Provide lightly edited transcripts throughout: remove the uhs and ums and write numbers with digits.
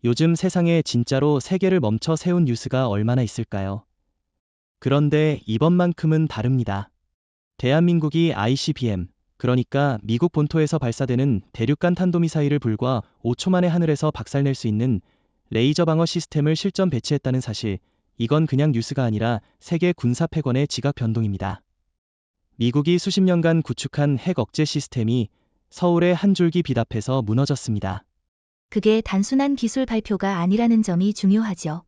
요즘 세상에 진짜로 세계를 멈춰 세운 뉴스가 얼마나 있을까요? 그런데 이번만큼은 다릅니다. 대한민국이 ICBM, 그러니까 미국 본토에서 발사되는 대륙간 탄도미사일을 불과 5초 만에 하늘에서 박살낼 수 있는 레이저 방어 시스템을 실전 배치했다는 사실, 이건 그냥 뉴스가 아니라 세계 군사 패권의 지각 변동입니다. 미국이 수십 년간 구축한 핵 억제 시스템이 서울의 한 줄기 빛 앞에서 무너졌습니다. 그게 단순한 기술 발표가 아니라는 점이 중요하죠.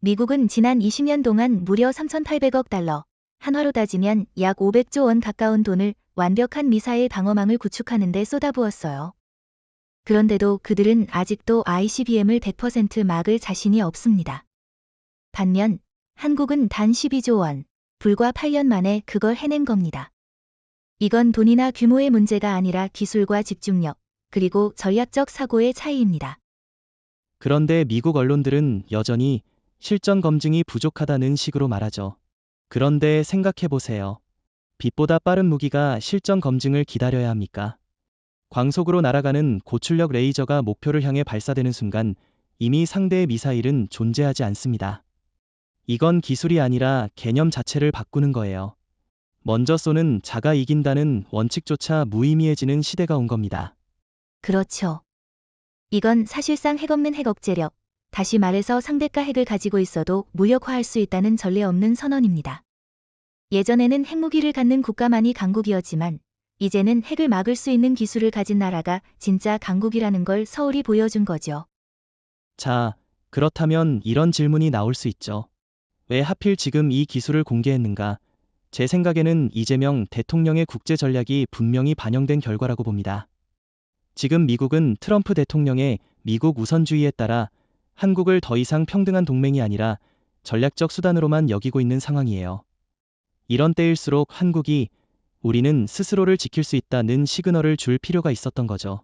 미국은 지난 20년 동안 무려 3,800억 달러, 한화로 따지면 약 500조 원 가까운 돈을 완벽한 미사일 방어망을 구축하는 데 쏟아부었어요. 그런데도 그들은 아직도 ICBM을 100% 막을 자신이 없습니다. 반면 한국은 단 12조 원, 불과 8년 만에 그걸 해낸 겁니다. 이건 돈이나 규모의 문제가 아니라 기술과 집중력, 그리고 전략적 사고의 차이입니다. 그런데 미국 언론들은 여전히 실전 검증이 부족하다는 식으로 말하죠. 그런데 생각해보세요. 빛보다 빠른 무기가 실전 검증을 기다려야 합니까? 광속으로 날아가는 고출력 레이저가 목표를 향해 발사되는 순간 이미 상대의 미사일은 존재하지 않습니다. 이건 기술이 아니라 개념 자체를 바꾸는 거예요. 먼저 쏘는 자가 이긴다는 원칙조차 무의미해지는 시대가 온 겁니다. 그렇죠. 이건 사실상 핵 없는 핵 억제력, 다시 말해서 상대가 핵을 가지고 있어도 무력화할 수 있다는 전례 없는 선언입니다. 예전에는 핵무기를 갖는 국가만이 강국이었지만 이제는 핵을 막을 수 있는 기술을 가진 나라가 진짜 강국이라는 걸 서울이 보여준 거죠. 자, 그렇다면 이런 질문이 나올 수 있죠. 왜 하필 지금 이 기술을 공개했는가? 제 생각에는 이재명 대통령의 국제 전략이 분명히 반영된 결과라고 봅니다. 지금 미국은 트럼프 대통령의 미국 우선주의에 따라 한국을 더 이상 평등한 동맹이 아니라 전략적 수단으로만 여기고 있는 상황이에요. 이런 때일수록 한국이 우리는 스스로를 지킬 수 있다는 시그널을 줄 필요가 있었던 거죠.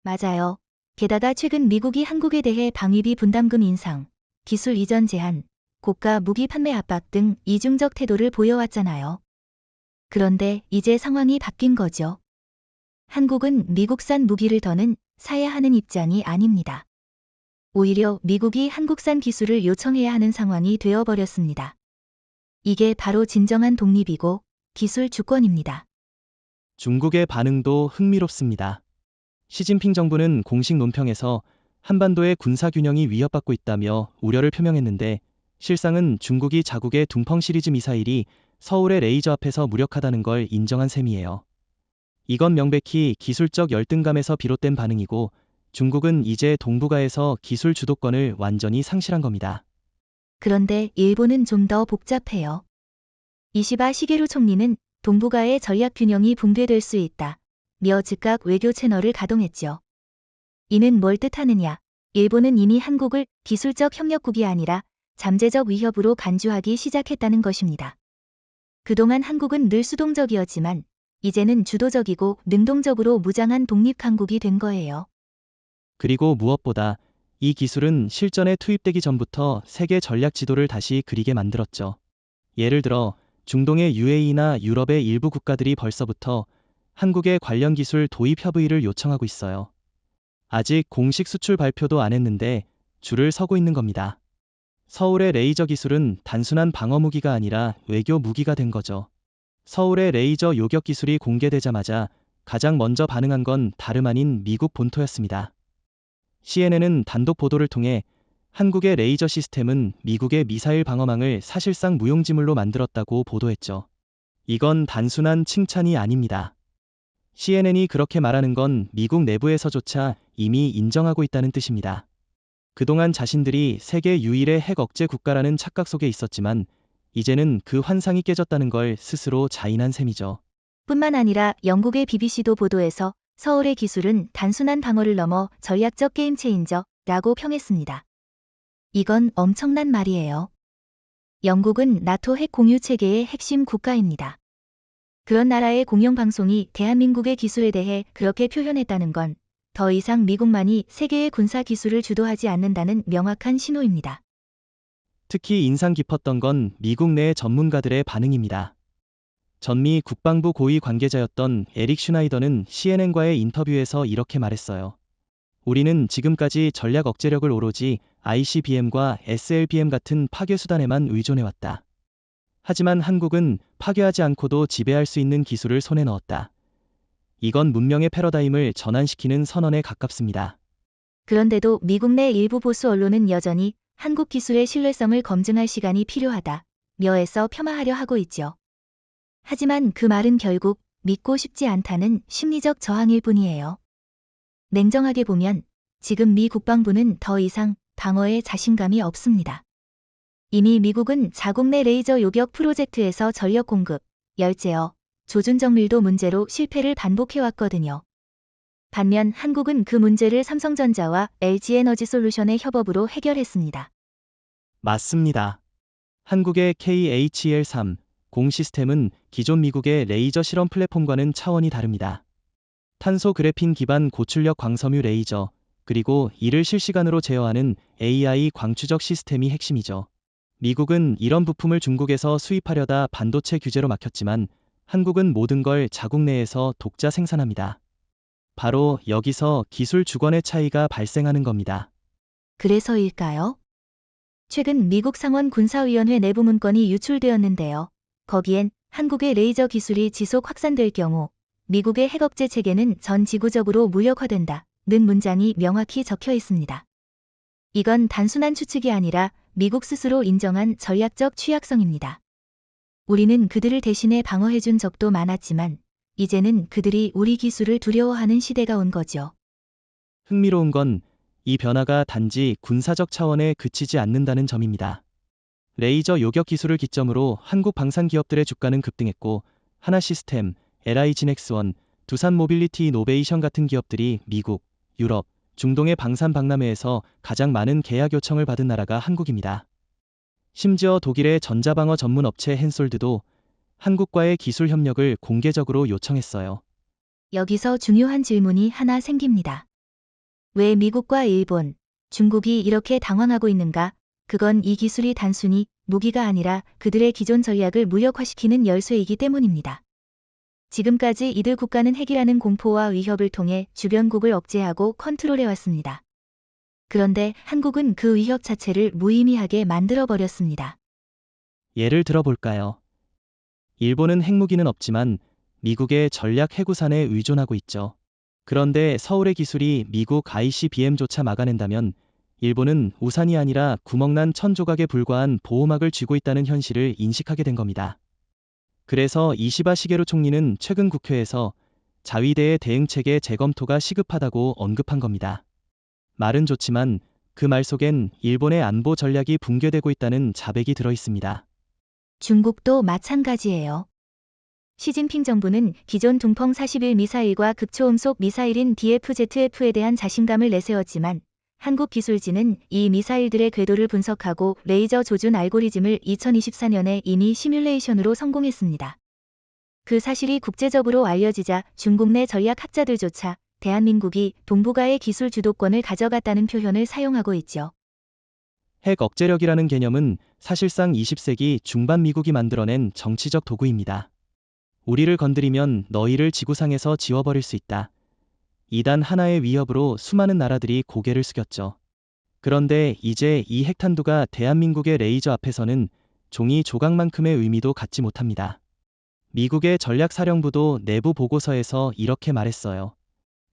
맞아요. 게다가 최근 미국이 한국에 대해 방위비 분담금 인상, 기술 이전 제한, 고가 무기 판매 압박 등 이중적 태도를 보여왔잖아요. 그런데 이제 상황이 바뀐 거죠. 한국은 미국산 무기를 더는 사야 하는 입장이 아닙니다. 오히려 미국이 한국산 기술을 요청해야 하는 상황이 되어버렸습니다. 이게 바로 진정한 독립이고 기술 주권입니다. 중국의 반응도 흥미롭습니다. 시진핑 정부는 공식 논평에서 한반도의 군사균형이 위협받고 있다며 우려를 표명했는데 실상은 중국이 자국의 둥펑 시리즈 미사일이 서울의 레이저 앞에서 무력하다는 걸 인정한 셈이에요. 이건 명백히 기술적 열등감에서 비롯된 반응이고 중국은 이제 동북아에서 기술 주도권을 완전히 상실한 겁니다. 그런데 일본은 좀 더 복잡해요. 이시바 시게루 총리는 동북아의 전략 균형이 붕괴될 수 있다. 며 즉각 외교 채널을 가동했죠. 이는 뭘 뜻하느냐? 일본은 이미 한국을 기술적 협력국이 아니라 잠재적 위협으로 간주하기 시작했다는 것입니다. 그동안 한국은 늘 수동적이었지만 이제는 주도적이고 능동적으로 무장한 독립강국이 된 거예요. 그리고 무엇보다 이 기술은 실전에 투입되기 전부터 세계 전략 지도를 다시 그리게 만들었죠. 예를 들어 중동의 UAE나 유럽의 일부 국가들이 벌써부터 한국의 관련 기술 도입 협의를 요청하고 있어요. 아직 공식 수출 발표도 안 했는데 줄을 서고 있는 겁니다. 서울의 레이저 기술은 단순한 방어 무기가 아니라 외교 무기가 된 거죠. 서울의 레이저 요격 기술이 공개되자마자 가장 먼저 반응한 건 다름 아닌 미국 본토였습니다. CNN은 단독 보도를 통해 한국의 레이저 시스템은 미국의 미사일 방어망을 사실상 무용지물로 만들었다고 보도했죠. 이건 단순한 칭찬이 아닙니다. CNN이 그렇게 말하는 건 미국 내부에서조차 이미 인정하고 있다는 뜻입니다. 그동안 자신들이 세계 유일의 핵 억제 국가라는 착각 속에 있었지만 이제는 그 환상이 깨졌다는 걸 스스로 자인한 셈이죠. 뿐만 아니라 영국의 BBC도 보도에서 서울의 기술은 단순한 방어를 넘어 전략적 게임 체인저라고 평했습니다. 이건 엄청난 말이에요. 영국은 나토 핵 공유 체계의 핵심 국가입니다. 그런 나라의 공영방송이 대한민국의 기술에 대해 그렇게 표현했다는 건 더 이상 미국만이 세계의 군사 기술을 주도하지 않는다는 명확한 신호입니다. 특히 인상 깊었던 건 미국 내 전문가들의 반응입니다. 전미 국방부 고위 관계자였던 에릭 슈나이더는 CNN과의 인터뷰에서 이렇게 말했어요. 우리는 지금까지 전략 억제력을 오로지 ICBM과 SLBM 같은 파괴 수단에만 의존해왔다. 하지만 한국은 파괴하지 않고도 지배할 수 있는 기술을 손에 넣었다. 이건 문명의 패러다임을 전환시키는 선언에 가깝습니다. 그런데도 미국 내 일부 보수 언론은 여전히 한국 기술의 신뢰성을 검증할 시간이 필요하다. 며에서 폄하하려 하고 있죠. 하지만 그 말은 결국 믿고 싶지 않다는 심리적 저항일 뿐이에요. 냉정하게 보면 지금 미 국방부는 더 이상 방어에 자신감이 없습니다. 이미 미국은 자국 내 레이저 요격 프로젝트에서 전력 공급, 열제어, 조준 정밀도 문제로 실패를 반복해왔거든요. 반면 한국은 그 문제를 삼성전자와 LG에너지솔루션의 협업으로 해결했습니다. 맞습니다. 한국의 KHL-3 공 시스템은 기존 미국의 레이저 실험 플랫폼과는 차원이 다릅니다. 탄소 그래핀 기반 고출력 광섬유 레이저, 그리고 이를 실시간으로 제어하는 AI 광추적 시스템이 핵심이죠. 미국은 이런 부품을 중국에서 수입하려다 반도체 규제로 막혔지만 한국은 모든 걸 자국 내에서 독자 생산합니다. 바로 여기서 기술 주권의 차이가 발생하는 겁니다. 그래서일까요? 최근 미국 상원 군사위원회 내부 문건이 유출되었는데요. 거기엔 한국의 레이저 기술이 지속 확산될 경우 미국의 핵억제 체계는 전 지구적으로 무력화된다. 는 문장이 명확히 적혀 있습니다. 이건 단순한 추측이 아니라 미국 스스로 인정한 전략적 취약성입니다. 우리는 그들을 대신해 방어해준 적도 많았지만 이제는 그들이 우리 기술을 두려워하는 시대가 온 거죠. 흥미로운 건 이 변화가 단지 군사적 차원에 그치지 않는다는 점입니다. 레이저 요격 기술을 기점으로 한국 방산 기업들의 주가는 급등했고 하나시스템, LI진엑스원, 두산 모빌리티 이노베이션 같은 기업들이 미국, 유럽, 중동의 방산 박람회에서 가장 많은 계약 요청을 받은 나라가 한국입니다. 심지어 독일의 전자방어 전문 업체 헨솔드도 한국과의 기술 협력을 공개적으로 요청했어요. 여기서 중요한 질문이 하나 생깁니다. 왜 미국과 일본, 중국이 이렇게 당황하고 있는가? 그건 이 기술이 단순히 무기가 아니라 그들의 기존 전략을 무력화시키는 열쇠이기 때문입니다. 지금까지 이들 국가는 핵이라는 공포와 위협을 통해 주변국을 억제하고 컨트롤해왔습니다. 그런데 한국은 그 위협 자체를 무의미하게 만들어버렸습니다. 예를 들어볼까요? 일본은 핵무기는 없지만 미국의 전략 해구산에 의존하고 있죠. 그런데 서울의 기술이 미국 ICBM조차 막아낸다면 일본은 우산이 아니라 구멍난 천조각에 불과한 보호막을 쥐고 있다는 현실을 인식하게 된 겁니다. 그래서 이시바 시게루 총리는 최근 국회에서 자위대의 대응체계 재검토가 시급하다고 언급한 겁니다. 말은 좋지만 그 말 속엔 일본의 안보 전략이 붕괴되고 있다는 자백이 들어 있습니다. 중국도 마찬가지예요. 시진핑 정부는 기존 둥펑 41 미사일과 극초음속 미사일인 DFZF에 대한 자신감을 내세웠지만 한국 기술진은 이 미사일들의 궤도를 분석하고 레이저 조준 알고리즘을 2024년에 이미 시뮬레이션으로 성공했습니다. 그 사실이 국제적으로 알려지자 중국 내 전략학자들조차 대한민국이 동북아의 기술 주도권을 가져갔다는 표현을 사용하고 있죠. 핵 억제력이라는 개념은 사실상 20세기 중반 미국이 만들어낸 정치적 도구입니다. 우리를 건드리면 너희를 지구상에서 지워버릴 수 있다. 이단 하나의 위협으로 수많은 나라들이 고개를 숙였죠. 그런데 이제 이 핵탄두가 대한민국의 레이저 앞에서는 종이 조각만큼의 의미도 갖지 못합니다. 미국의 전략사령부도 내부 보고서에서 이렇게 말했어요.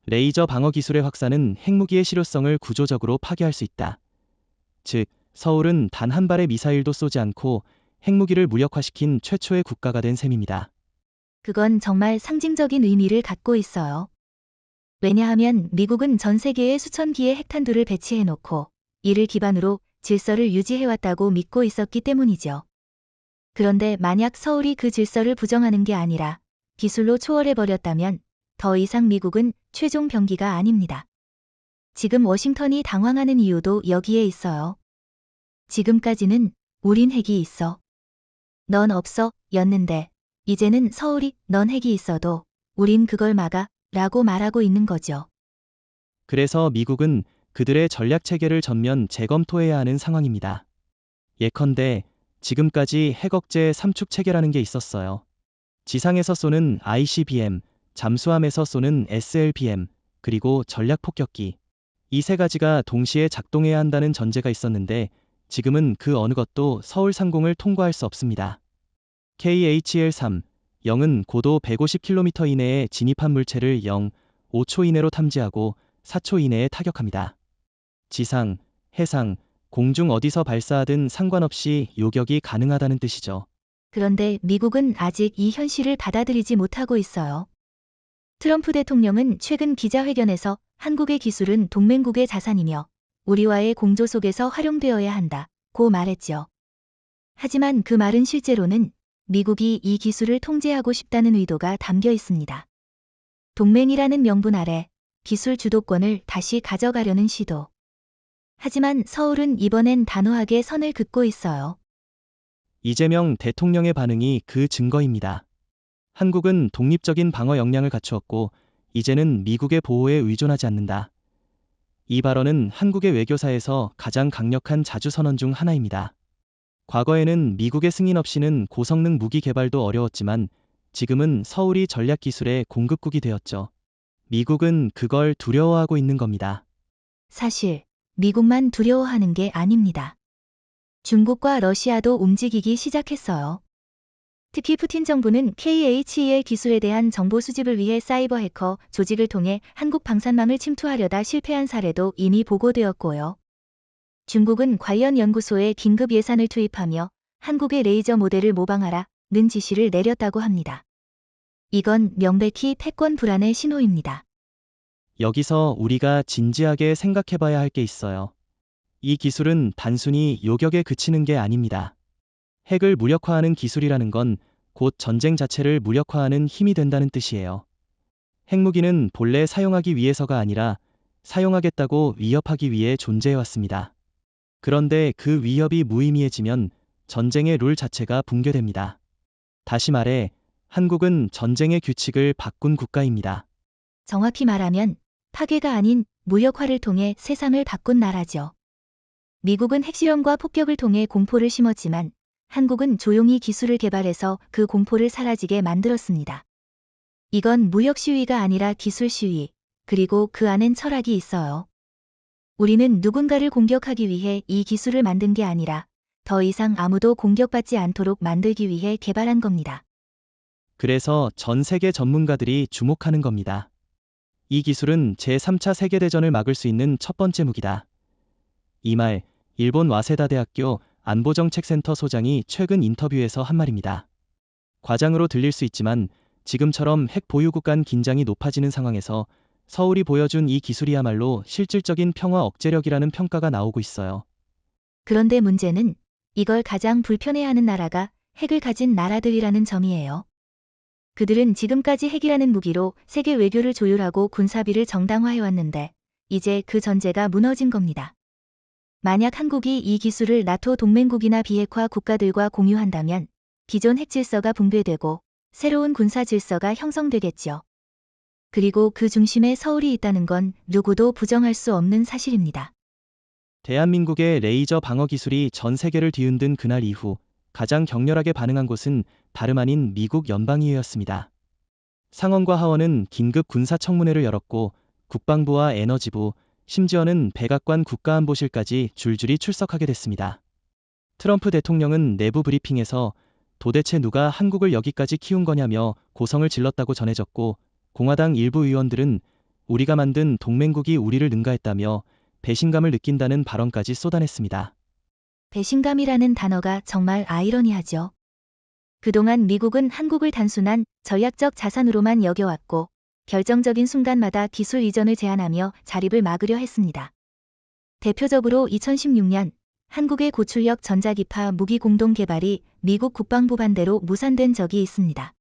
레이저 방어 기술의 확산은 핵무기의 실효성을 구조적으로 파괴할 수 있다. 즉, 서울은 단 한 발의 미사일도 쏘지 않고 핵무기를 무력화시킨 최초의 국가가 된 셈입니다. 그건 정말 상징적인 의미를 갖고 있어요. 왜냐하면 미국은 전 세계에 수천 기의 핵탄두를 배치해놓고 이를 기반으로 질서를 유지해왔다고 믿고 있었기 때문이죠. 그런데 만약 서울이 그 질서를 부정하는 게 아니라 기술로 초월해버렸다면 더 이상 미국은 최종 병기가 아닙니다. 지금 워싱턴이 당황하는 이유도 여기에 있어요. 지금까지는 우린 핵이 있어. 넌 없어 였는데 이제는 서울이 넌 핵이 있어도 우린 그걸 막아 라고 말하고 있는 거죠. 그래서 미국은 그들의 전략 체계를 전면 재검토해야 하는 상황입니다. 예컨대 지금까지 핵 억제 삼축 체계라는 게 있었어요. 지상에서 쏘는 ICBM, 잠수함에서 쏘는 SLBM, 그리고 전략 폭격기. 이 세 가지가 동시에 작동해야 한다는 전제가 있었는데 지금은 그 어느 것도 서울 상공을 통과할 수 없습니다. KHL-3, 0은 고도 150km 이내에 진입한 물체를 0, 5초 이내로 탐지하고 4초 이내에 타격합니다. 지상, 해상, 공중 어디서 발사하든 상관없이 요격이 가능하다는 뜻이죠. 그런데 미국은 아직 이 현실을 받아들이지 못하고 있어요. 트럼프 대통령은 최근 기자회견에서 한국의 기술은 동맹국의 자산이며 우리와의 공조 속에서 활용되어야 한다고 말했죠. 하지만 그 말은 실제로는 미국이 이 기술을 통제하고 싶다는 의도가 담겨 있습니다. 동맹이라는 명분 아래 기술 주도권을 다시 가져가려는 시도. 하지만 서울은 이번엔 단호하게 선을 긋고 있어요. 이재명 대통령의 반응이 그 증거입니다. 한국은 독립적인 방어 역량을 갖추었고 이제는 미국의 보호에 의존하지 않는다. 이 발언은 한국의 외교사에서 가장 강력한 자주선언 중 하나입니다. 과거에는 미국의 승인 없이는 고성능 무기 개발도 어려웠지만 지금은 서울이 전략기술의 공급국이 되었죠. 미국은 그걸 두려워하고 있는 겁니다. 사실 미국만 두려워하는 게 아닙니다. 중국과 러시아도 움직이기 시작했어요. 특히 푸틴 정부는 KHEL 기술에 대한 정보 수집을 위해 사이버 해커 조직을 통해 한국 방산망을 침투하려다 실패한 사례도 이미 보고되었고요. 중국은 관련 연구소에 긴급 예산을 투입하며 한국의 레이저 모델을 모방하라는 지시를 내렸다고 합니다. 이건 명백히 패권 불안의 신호입니다. 여기서 우리가 진지하게 생각해봐야 할 게 있어요. 이 기술은 단순히 요격에 그치는 게 아닙니다. 핵을 무력화하는 기술이라는 건 곧 전쟁 자체를 무력화하는 힘이 된다는 뜻이에요. 핵무기는 본래 사용하기 위해서가 아니라 사용하겠다고 위협하기 위해 존재해왔습니다. 그런데 그 위협이 무의미해지면 전쟁의 룰 자체가 붕괴됩니다. 다시 말해, 한국은 전쟁의 규칙을 바꾼 국가입니다. 정확히 말하면 파괴가 아닌 무력화를 통해 세상을 바꾼 나라죠. 미국은 핵실험과 폭격을 통해 공포를 심었지만 한국은 조용히 기술을 개발해서 그 공포를 사라지게 만들었습니다. 이건 무력 시위가 아니라 기술 시위, 그리고 그 안엔 철학이 있어요. 우리는 누군가를 공격하기 위해 이 기술을 만든 게 아니라 더 이상 아무도 공격받지 않도록 만들기 위해 개발한 겁니다. 그래서 전 세계 전문가들이 주목하는 겁니다. 이 기술은 제3차 세계대전을 막을 수 있는 첫 번째 무기다. 이 말, 일본 와세다 대학교 안보정책센터 소장이 최근 인터뷰에서 한 말입니다. 과장으로 들릴 수 있지만 지금처럼 핵 보유국 간 긴장이 높아지는 상황에서 서울이 보여준 이 기술이야말로 실질적인 평화 억제력이라는 평가가 나오고 있어요. 그런데 문제는 이걸 가장 불편해하는 나라가 핵을 가진 나라들이라는 점이에요. 그들은 지금까지 핵이라는 무기로 세계 외교를 조율하고 군사비를 정당화해왔는데 이제 그 전제가 무너진 겁니다. 만약 한국이 이 기술을 나토 동맹국이나 비핵화 국가들과 공유한다면 기존 핵 질서가 붕괴되고 새로운 군사 질서가 형성되겠죠. 그리고 그 중심에 서울이 있다는 건 누구도 부정할 수 없는 사실입니다. 대한민국의 레이저 방어 기술이 전 세계를 뒤흔든 그날 이후 가장 격렬하게 반응한 곳은 다름 아닌 미국 연방의회였습니다. 상원과 하원은 긴급 군사청문회를 열었고 국방부와 에너지부, 심지어는 백악관 국가안보실까지 줄줄이 출석하게 됐습니다. 트럼프 대통령은 내부 브리핑에서 도대체 누가 한국을 여기까지 키운 거냐며 고성을 질렀다고 전해졌고 공화당 일부 의원들은 우리가 만든 동맹국이 우리를 능가했다며 배신감을 느낀다는 발언까지 쏟아냈습니다. 배신감이라는 단어가 정말 아이러니하죠. 그동안 미국은 한국을 단순한 전략적 자산으로만 여겨왔고 결정적인 순간마다 기술 이전을 제한하며 자립을 막으려 했습니다. 대표적으로 2016년 한국의 고출력 전자기파 무기 공동 개발이 미국 국방부 반대로 무산된 적이 있습니다.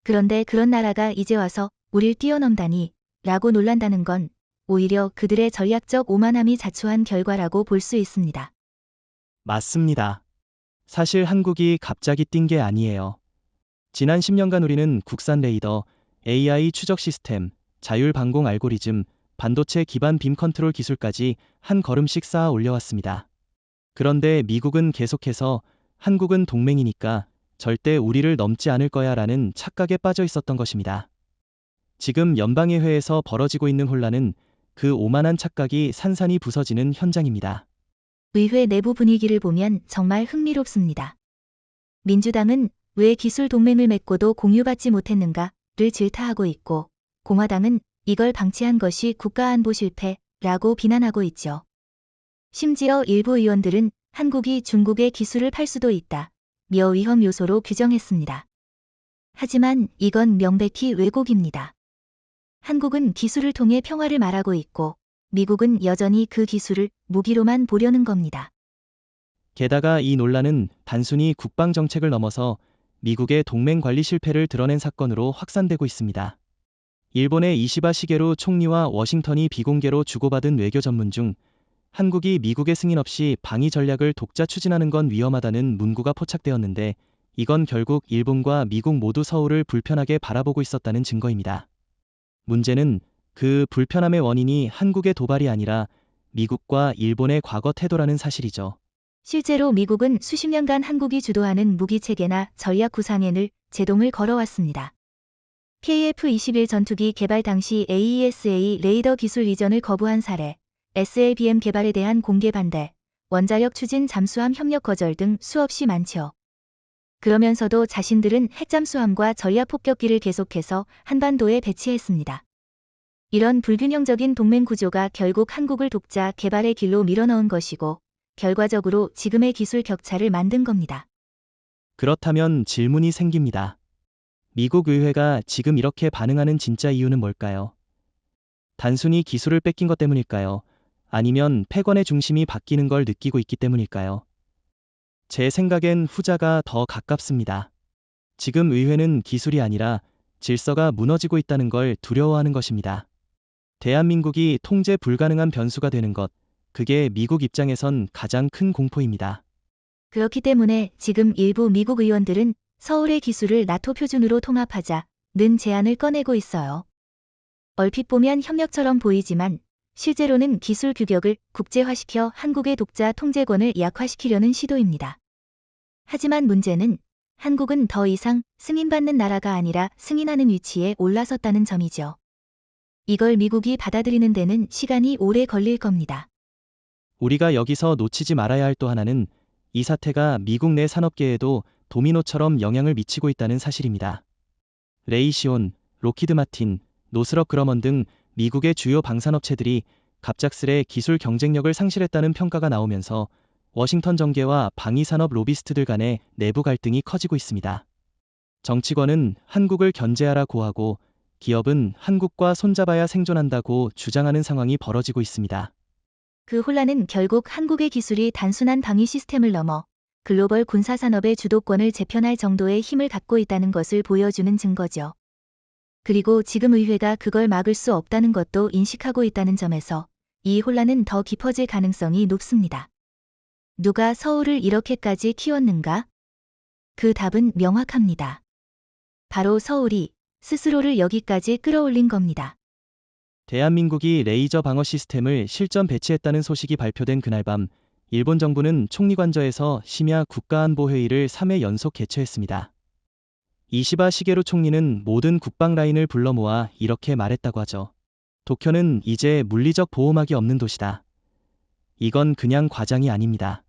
그런데 그런 나라가 이제 와서 우릴 뛰어넘다니 라고 놀란다는 건 오히려 그들의 전략적 오만함이 자초한 결과라고 볼 수 있습니다. 맞습니다. 사실 한국이 갑자기 뛴 게 아니에요. 지난 10년간 우리는 국산 레이더, AI 추적 시스템, 자율 방공 알고리즘, 반도체 기반 빔 컨트롤 기술까지 한 걸음씩 쌓아 올려왔습니다. 그런데 미국은 계속해서 한국은 동맹이니까 절대 우리를 넘지 않을 거야 라는 착각에 빠져 있었던 것입니다. 지금 연방의회에서 벌어지고 있는 혼란은 그 오만한 착각이 산산이 부서지는 현장입니다. 의회 내부 분위기를 보면 정말 흥미롭습니다. 민주당은 왜 기술 동맹을 맺고도 공유받지 못했는가를 질타하고 있고, 공화당은 이걸 방치한 것이 국가안보 실패라고 비난하고 있죠. 심지어 일부 의원들은 한국이 중국에 기술을 팔 수도 있다며 위험 요소로 규정했습니다. 하지만 이건 명백히 왜곡입니다. 한국은 기술을 통해 평화를 말하고 있고, 미국은 여전히 그 기술을 무기로만 보려는 겁니다. 게다가 이 논란은 단순히 국방 정책을 넘어서 미국의 동맹 관리 실패를 드러낸 사건으로 확산되고 있습니다. 일본의 이시바 시게루 총리와 워싱턴이 비공개로 주고받은 외교 전문 중 한국이 미국의 승인 없이 방위 전략을 독자 추진하는 건 위험하다는 문구가 포착되었는데, 이건 결국 일본과 미국 모두 서울을 불편하게 바라보고 있었다는 증거입니다. 문제는 그 불편함의 원인이 한국의 도발이 아니라 미국과 일본의 과거 태도라는 사실이죠. 실제로 미국은 수십 년간 한국이 주도하는 무기체계나 전략 구상엔을 제동을 걸어왔습니다. KF-21 전투기 개발 당시 AESA 레이더 기술 이전을 거부한 사례, SLBM 개발에 대한 공개 반대, 원자력 추진 잠수함 협력 거절 등 수없이 많지요. 그러면서도 자신들은 핵잠수함과 전략 폭격기를 계속해서 한반도에 배치했습니다. 이런 불균형적인 동맹 구조가 결국 한국을 독자 개발의 길로 밀어넣은 것이고, 결과적으로 지금의 기술 격차를 만든 겁니다. 그렇다면 질문이 생깁니다. 미국 의회가 지금 이렇게 반응하는 진짜 이유는 뭘까요? 단순히 기술을 뺏긴 것 때문일까요? 아니면 패권의 중심이 바뀌는 걸 느끼고 있기 때문일까요? 제 생각엔 후자가 더 가깝습니다. 지금 의회는 기술이 아니라 질서가 무너지고 있다는 걸 두려워하는 것입니다. 대한민국이 통제 불가능한 변수가 되는 것, 그게 미국 입장에선 가장 큰 공포입니다. 그렇기 때문에 지금 일부 미국 의원들은 서울의 기술을 나토 표준으로 통합하자는 제안을 꺼내고 있어요. 얼핏 보면 협력처럼 보이지만 실제로는 기술 규격을 국제화시켜 한국의 독자 통제권을 약화시키려는 시도입니다. 하지만 문제는 한국은 더 이상 승인받는 나라가 아니라 승인하는 위치에 올라섰다는 점이죠. 이걸 미국이 받아들이는 데는 시간이 오래 걸릴 겁니다. 우리가 여기서 놓치지 말아야 할 또 하나는 이 사태가 미국 내 산업계에도 도미노처럼 영향을 미치고 있다는 사실입니다. 레이시온, 로키드 마틴, 노스럽 그러먼 등 미국의 주요 방산업체들이 갑작스레 기술 경쟁력을 상실했다는 평가가 나오면서 워싱턴 정계와 방위산업 로비스트들 간의 내부 갈등이 커지고 있습니다. 정치권은 한국을 견제하라 고하고 기업은 한국과 손잡아야 생존한다고 주장하는 상황이 벌어지고 있습니다. 그 혼란은 결국 한국의 기술이 단순한 방위 시스템을 넘어 글로벌 군사산업의 주도권을 재편할 정도의 힘을 갖고 있다는 것을 보여주는 증거죠. 그리고 지금 의회가 그걸 막을 수 없다는 것도 인식하고 있다는 점에서 이 혼란은 더 깊어질 가능성이 높습니다. 누가 서울을 이렇게까지 키웠는가? 그 답은 명확합니다. 바로 서울이 스스로를 여기까지 끌어올린 겁니다. 대한민국이 레이저 방어 시스템을 실전 배치했다는 소식이 발표된 그날 밤, 일본 정부는 총리관저에서 심야 국가안보회의를 3회 연속 개최했습니다. 이시바 시게루 총리는 모든 국방 라인을 불러 모아 이렇게 말했다고 하죠. 도쿄는 이제 물리적 보호막이 없는 도시다. 이건 그냥 과장이 아닙니다.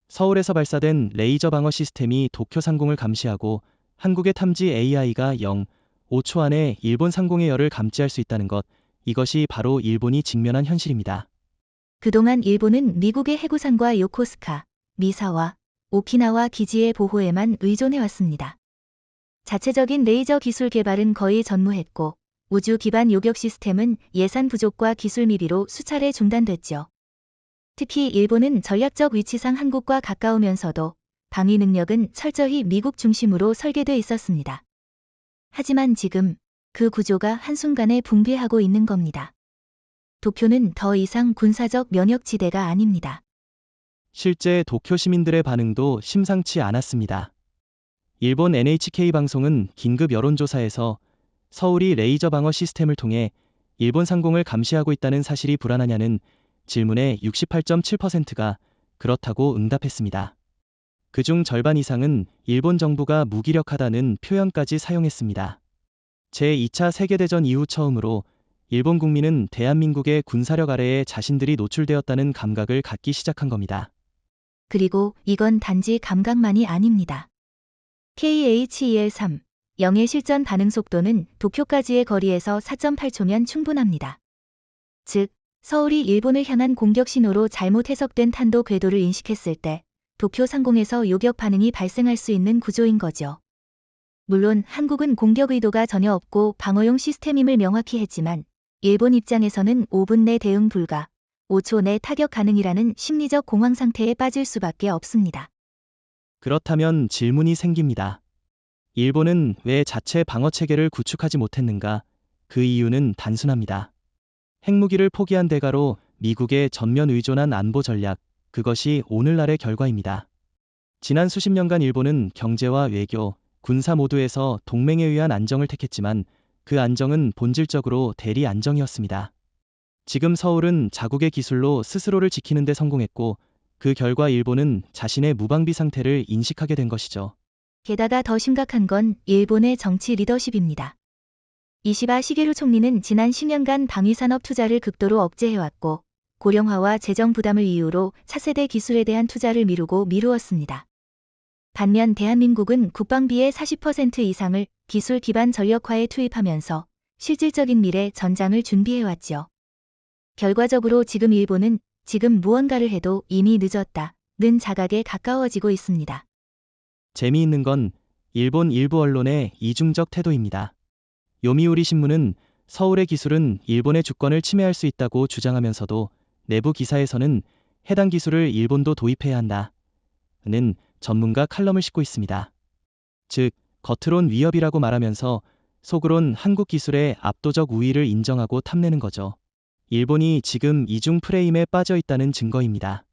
서울에서 발사된 레이저 방어 시스템이 도쿄 상공을 감시하고 한국의 탐지 AI가 0.5초 안에 일본 상공의 열을 감지할 수 있다는 것, 이것이 바로 일본이 직면한 현실입니다. 그동안 일본은 미국의 해구산과 요코스카, 미사와 오키나와 기지의 보호에만 의존해왔습니다. 자체적인 레이저 기술 개발은 거의 전무했고, 우주 기반 요격 시스템은 예산 부족과 기술 미비로 수차례 중단됐죠. 특히 일본은 전략적 위치상 한국과 가까우면서도 방위 능력은 철저히 미국 중심으로 설계돼 있었습니다. 하지만 지금 그 구조가 한순간에 붕괴하고 있는 겁니다. 도쿄는 더 이상 군사적 면역지대가 아닙니다. 실제 도쿄 시민들의 반응도 심상치 않았습니다. 일본 NHK 방송은 긴급 여론조사에서 서울이 레이저 방어 시스템을 통해 일본 상공을 감시하고 있다는 사실이 불안하냐는 질문에 68.7%가 그렇다고 응답했습니다. 그중 절반 이상은 일본 정부가 무기력하다는 표현까지 사용했습니다. 제2차 세계대전 이후 처음으로 일본 국민은 대한민국의 군사력 아래에 자신들이 노출되었다는 감각을 갖기 시작한 겁니다. 그리고 이건 단지 감각만이 아닙니다. KH-1L3 영의 실전 반응 속도는 도쿄까지의 거리에서 4.8초면 충분합니다. 즉, 서울이 일본을 향한 공격 신호로 잘못 해석된 탄도 궤도를 인식했을 때 도쿄 상공에서 요격 반응이 발생할 수 있는 구조인 거죠. 물론 한국은 공격 의도가 전혀 없고 방어용 시스템임을 명확히 했지만 일본 입장에서는 5분 내 대응 불가, 5초 내 타격 가능이라는 심리적 공황 상태에 빠질 수밖에 없습니다. 그렇다면 질문이 생깁니다. 일본은 왜 자체 방어 체계를 구축하지 못했는가? 그 이유는 단순합니다. 핵무기를 포기한 대가로 미국에 전면 의존한 안보 전략, 그것이 오늘날의 결과입니다. 지난 수십 년간 일본은 경제와 외교, 군사 모두에서 동맹에 의한 안정을 택했지만 그 안정은 본질적으로 대리 안정이었습니다. 지금 서울은 자국의 기술로 스스로를 지키는 데 성공했고 그 결과 일본은 자신의 무방비 상태를 인식하게 된 것이죠. 게다가 더 심각한 건 일본의 정치 리더십입니다. 이시바 시게루 총리는 지난 10년간 방위산업 투자를 극도로 억제해왔고 고령화와 재정 부담을 이유로 차세대 기술에 대한 투자를 미루었습니다. 반면 대한민국은 국방비의 40% 이상을 기술 기반 전력화에 투입하면서 실질적인 미래 전장을 준비해왔죠. 결과적으로 지금 일본은 지금 무언가를 해도 이미 늦었다는 자각에 가까워지고 있습니다. 재미있는 건 일본 일부 언론의 이중적 태도입니다. 요미우리 신문은 서울의 기술은 일본의 주권을 침해할 수 있다고 주장하면서도 내부 기사에서는 해당 기술을 일본도 도입해야 한다는 전문가 칼럼을 싣고 있습니다. 즉, 겉으론 위협이라고 말하면서 속으론 한국 기술의 압도적 우위를 인정하고 탐내는 거죠. 일본이 지금 이중 프레임에 빠져 있다는 증거입니다.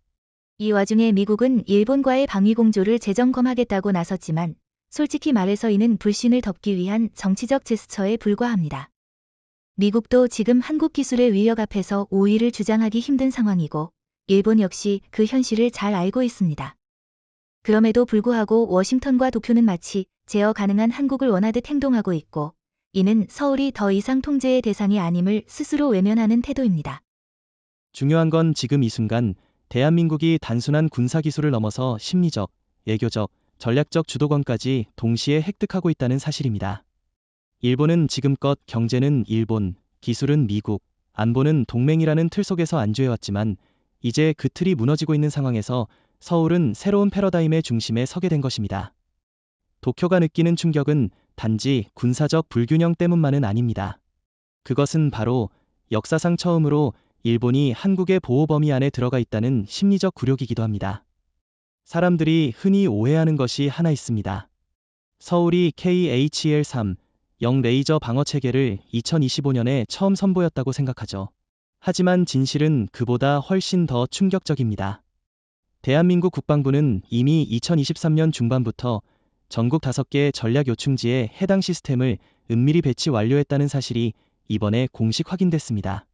이 와중에 미국은 일본과의 방위 공조를 재점검하겠다고 나섰지만 솔직히 말해서 이는 불신을 덮기 위한 정치적 제스처에 불과합니다. 미국도 지금 한국 기술의 위력 앞에서 우위를 주장하기 힘든 상황이고 일본 역시 그 현실을 잘 알고 있습니다. 그럼에도 불구하고 워싱턴과 도쿄는 마치 제어 가능한 한국을 원하듯 행동하고 있고 이는 서울이 더 이상 통제의 대상이 아님을 스스로 외면하는 태도입니다. 중요한 건 지금 이 순간 대한민국이 단순한 군사기술을 넘어서 심리적, 외교적, 전략적 주도권까지 동시에 획득하고 있다는 사실입니다. 일본은 지금껏 경제는 일본, 기술은 미국, 안보는 동맹이라는 틀 속에서 안주해왔지만 이제 그 틀이 무너지고 있는 상황에서 서울은 새로운 패러다임의 중심에 서게 된 것입니다. 도쿄가 느끼는 충격은 단지 군사적 불균형 때문만은 아닙니다. 그것은 바로 역사상 처음으로 일본이 한국의 보호 범위 안에 들어가 있다는 심리적 굴욕이기도 합니다. 사람들이 흔히 오해하는 것이 하나 있습니다. 서울이 KH-1L3 영 레이저 방어 체계를 2025년에 처음 선보였다고 생각하죠. 하지만 진실은 그보다 훨씬 더 충격적입니다. 대한민국 국방부는 이미 2023년 중반부터 전국 5개 전략 요충지에 해당 시스템을 은밀히 배치 완료했다는 사실이 이번에 공식 확인됐습니다.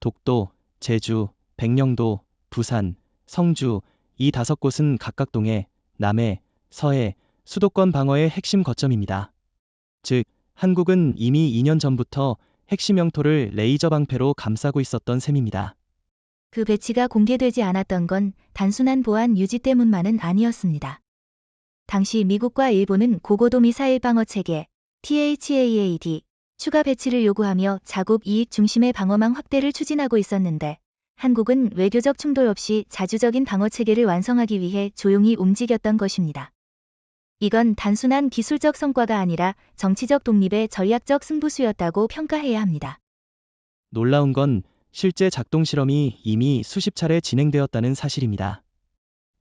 독도, 제주, 백령도, 부산, 성주 이 5곳은 각각 동해, 남해, 서해, 수도권 방어의 핵심 거점입니다. 즉, 한국은 이미 2년 전부터 핵심 영토를 레이저 방패로 감싸고 있었던 셈입니다. 그 배치가 공개되지 않았던 건 단순한 보안 유지 때문만은 아니었습니다. 당시 미국과 일본은 고고도 미사일 방어 체계 THAAD 추가 배치를 요구하며 자국 이익 중심의 방어망 확대를 추진하고 있었는데 한국은 외교적 충돌 없이 자주적인 방어 체계를 완성하기 위해 조용히 움직였던 것입니다. 이건 단순한 기술적 성과가 아니라 정치적 독립의 전략적 승부수였다고 평가해야 합니다. 놀라운 건 실제 작동 실험이 이미 수십 차례 진행되었다는 사실입니다.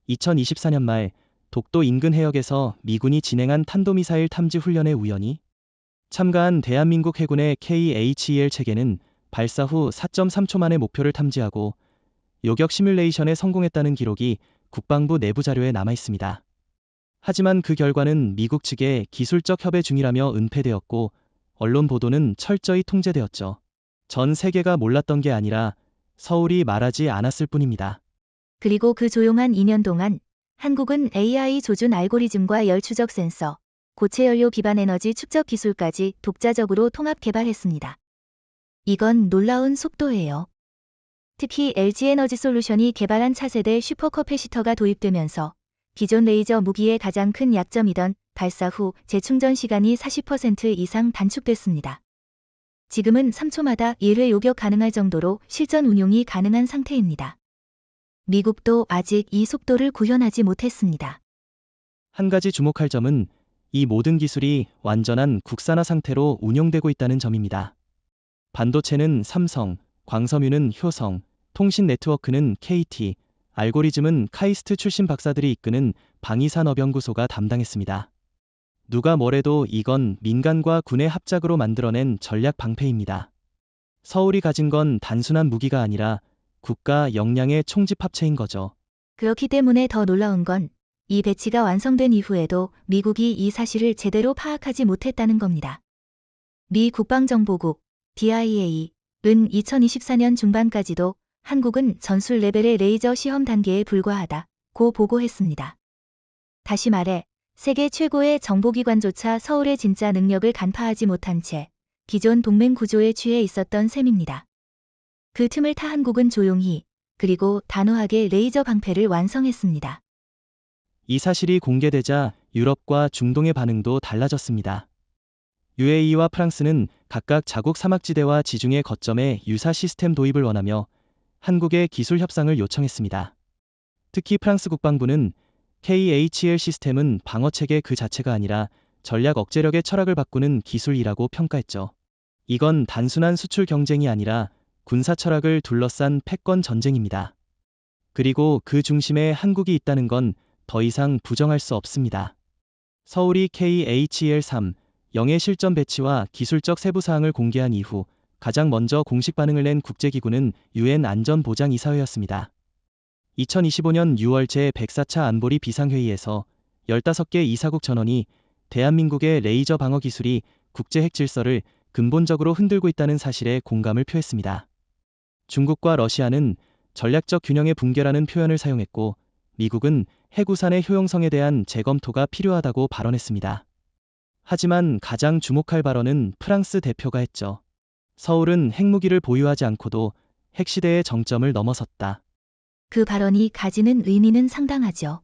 2024년 말 독도 인근 해역에서 미군이 진행한 탄도미사일 탐지 훈련에 우연히 참가한 대한민국 해군의 KH-2L 체계는 발사 후 4.3초 만에 목표를 탐지하고 요격 시뮬레이션에 성공했다는 기록이 국방부 내부 자료에 남아 있습니다. 하지만 그 결과는 미국 측의 기술적 협의 중이라며 은폐되었고 언론 보도는 철저히 통제되었죠. 전 세계가 몰랐던 게 아니라 서울이 말하지 않았을 뿐입니다. 그리고 그 조용한 2년 동안 한국은 AI 조준 알고리즘과 열 추적 센서, 고체 연료 기반 에너지 축적 기술까지 독자적으로 통합 개발했습니다. 이건 놀라운 속도예요. 특히 LG에너지솔루션이 개발한 차세대 슈퍼커패시터가 도입되면서 기존 레이저 무기의 가장 큰 약점이던 발사 후 재충전 시간이 40% 이상 단축됐습니다. 지금은 3초마다 1회 요격 가능할 정도로 실전 운용이 가능한 상태입니다. 미국도 아직 이 속도를 구현하지 못했습니다. 한 가지 주목할 점은 이 모든 기술이 완전한 국산화 상태로 운용되고 있다는 점입니다. 반도체는 삼성, 광섬유는 효성, 통신 네트워크는 KT, 알고리즘은 카이스트 출신 박사들이 이끄는 방위산업연구소가 담당했습니다. 누가 뭐래도 이건 민간과 군의 합작으로 만들어낸 전략 방패입니다. 서울이 가진 건 단순한 무기가 아니라 국가 역량의 총집합체인 거죠. 그렇기 때문에 더 놀라운 건 이 배치가 완성된 이후에도 미국이 이 사실을 제대로 파악하지 못했다는 겁니다. 미 국방정보국 DIA은 2024년 중반까지도 한국은 전술 레벨의 레이저 시험 단계에 불과하다고 보고했습니다. 다시 말해 세계 최고의 정보기관조차 서울의 진짜 능력을 간파하지 못한 채 기존 동맹 구조에 취해 있었던 셈입니다. 그 틈을 타 한국은 조용히 그리고 단호하게 레이저 방패를 완성했습니다. 이 사실이 공개되자 유럽과 중동의 반응도 달라졌습니다. UAE와 프랑스는 각각 자국 사막지대와 지중해 거점에 유사 시스템 도입을 원하며 한국에 기술 협상을 요청했습니다. 특히 프랑스 국방부는 KHL 시스템은 방어체계 그 자체가 아니라 전략 억제력의 철학을 바꾸는 기술이라고 평가했죠. 이건 단순한 수출 경쟁이 아니라 군사 철학을 둘러싼 패권 전쟁입니다. 그리고 그 중심에 한국이 있다는 건 더 이상 부정할 수 없습니다. 서울이 KHL-3 영의 실전 배치와 기술적 세부 사항을 공개한 이후 가장 먼저 공식 반응을 낸 국제기구는 UN 안전보장이사회였습니다. 2025년 6월 제104차 안보리 비상회의에서 15개 이사국 전원이 대한민국의 레이저 방어 기술이 국제 핵 질서를 근본적으로 흔들고 있다는 사실에 공감을 표했습니다. 중국과 러시아는 전략적 균형의 붕괴라는 표현을 사용했고 미국은 핵우산의 효용성에 대한 재검토가 필요하다고 발언했습니다. 하지만 가장 주목할 발언은 프랑스 대표가 했죠. 서울은 핵무기를 보유하지 않고도 핵시대의 정점을 넘어섰다. 그 발언이 가지는 의미는 상당하죠.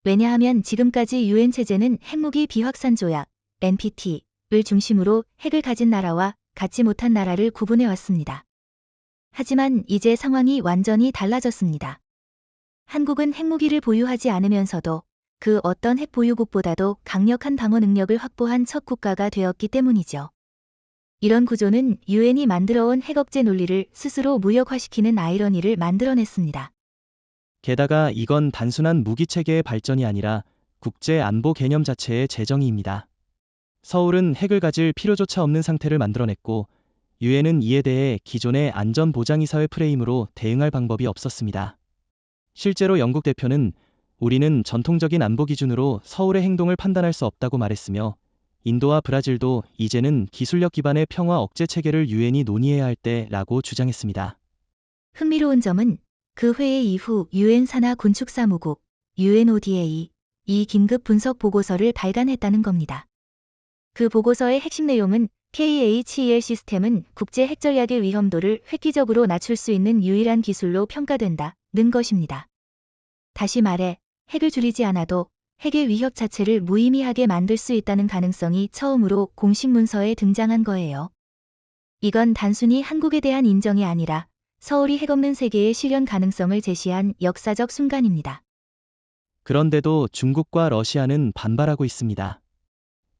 왜냐하면 지금까지 UN 체제는 핵무기 비확산 조약, NPT를 중심으로 핵을 가진 나라와 갖지 못한 나라를 구분해 왔습니다. 하지만 이제 상황이 완전히 달라졌습니다. 한국은 핵무기를 보유하지 않으면서도 그 어떤 핵 보유국보다도 강력한 방어 능력을 확보한 첫 국가가 되었기 때문이죠. 이런 구조는 UN이 만들어온 핵억제 논리를 스스로 무력화시키는 아이러니를 만들어냈습니다. 게다가 이건 단순한 무기체계의 발전이 아니라 국제 안보 개념 자체의 재정의입니다. 서울은 핵을 가질 필요조차 없는 상태를 만들어냈고 유엔은 이에 대해 기존의 안전보장이사회 프레임으로 대응할 방법이 없었습니다. 실제로 영국 대표는 우리는 전통적인 안보 기준으로 서울의 행동을 판단할 수 없다고 말했으며 인도와 브라질도 이제는 기술력 기반의 평화 억제 체계를 유엔이 논의해야 할 때라고 주장했습니다. 흥미로운 점은 그 회의 이후 UN 산하 군축사무국 UNODA 이 긴급 분석 보고서를 발간했다는 겁니다. 그 보고서의 핵심 내용은 KHEL 시스템은 국제 핵 전략의 위험도를 획기적으로 낮출 수 있는 유일한 기술로 평가된다는 것입니다. 다시 말해 핵을 줄이지 않아도 핵의 위협 자체를 무의미하게 만들 수 있다는 가능성이 처음으로 공식 문서에 등장한 거예요. 이건 단순히 한국에 대한 인정이 아니라 서울이 핵 없는 세계의 실현 가능성을 제시한 역사적 순간입니다. 그런데도 중국과 러시아는 반발하고 있습니다.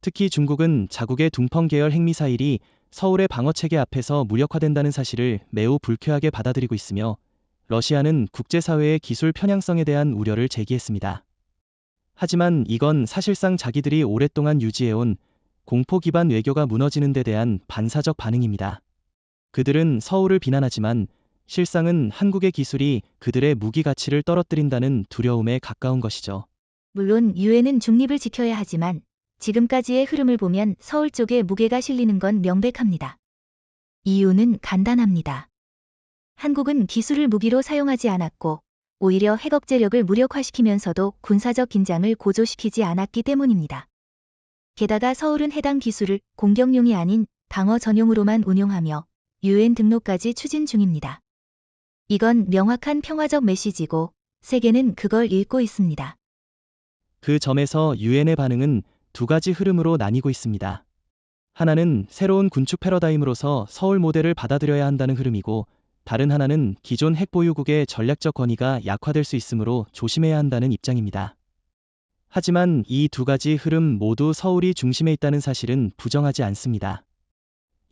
특히 중국은 자국의 둥펑 계열 핵미사일이 서울의 방어체계 앞에서 무력화된다는 사실을 매우 불쾌하게 받아들이고 있으며 러시아는 국제사회의 기술 편향성에 대한 우려를 제기했습니다. 하지만 이건 사실상 자기들이 오랫동안 유지해온 공포 기반 외교가 무너지는 데 대한 반사적 반응입니다. 그들은 서울을 비난하지만 실상은 한국의 기술이 그들의 무기 가치를 떨어뜨린다는 두려움에 가까운 것이죠. 물론 유엔은 중립을 지켜야 하지만 지금까지의 흐름을 보면 서울 쪽에 무게가 실리는 건 명백합니다. 이유는 간단합니다. 한국은 기술을 무기로 사용하지 않았고 오히려 핵 억제력을 무력화시키면서도 군사적 긴장을 고조시키지 않았기 때문입니다. 게다가 서울은 해당 기술을 공격용이 아닌 방어 전용으로만 운용하며 UN 등록까지 추진 중입니다. 이건 명확한 평화적 메시지고 세계는 그걸 읽고 있습니다. 그 점에서 유엔의 반응은 두 가지 흐름으로 나뉘고 있습니다. 하나는 새로운 군축 패러다임으로서 서울 모델을 받아들여야 한다는 흐름이고, 다른 하나는 기존 핵 보유국의 전략적 권위가 약화될 수 있으므로 조심해야 한다는 입장입니다. 하지만 이 두 가지 흐름 모두 서울이 중심에 있다는 사실은 부정하지 않습니다.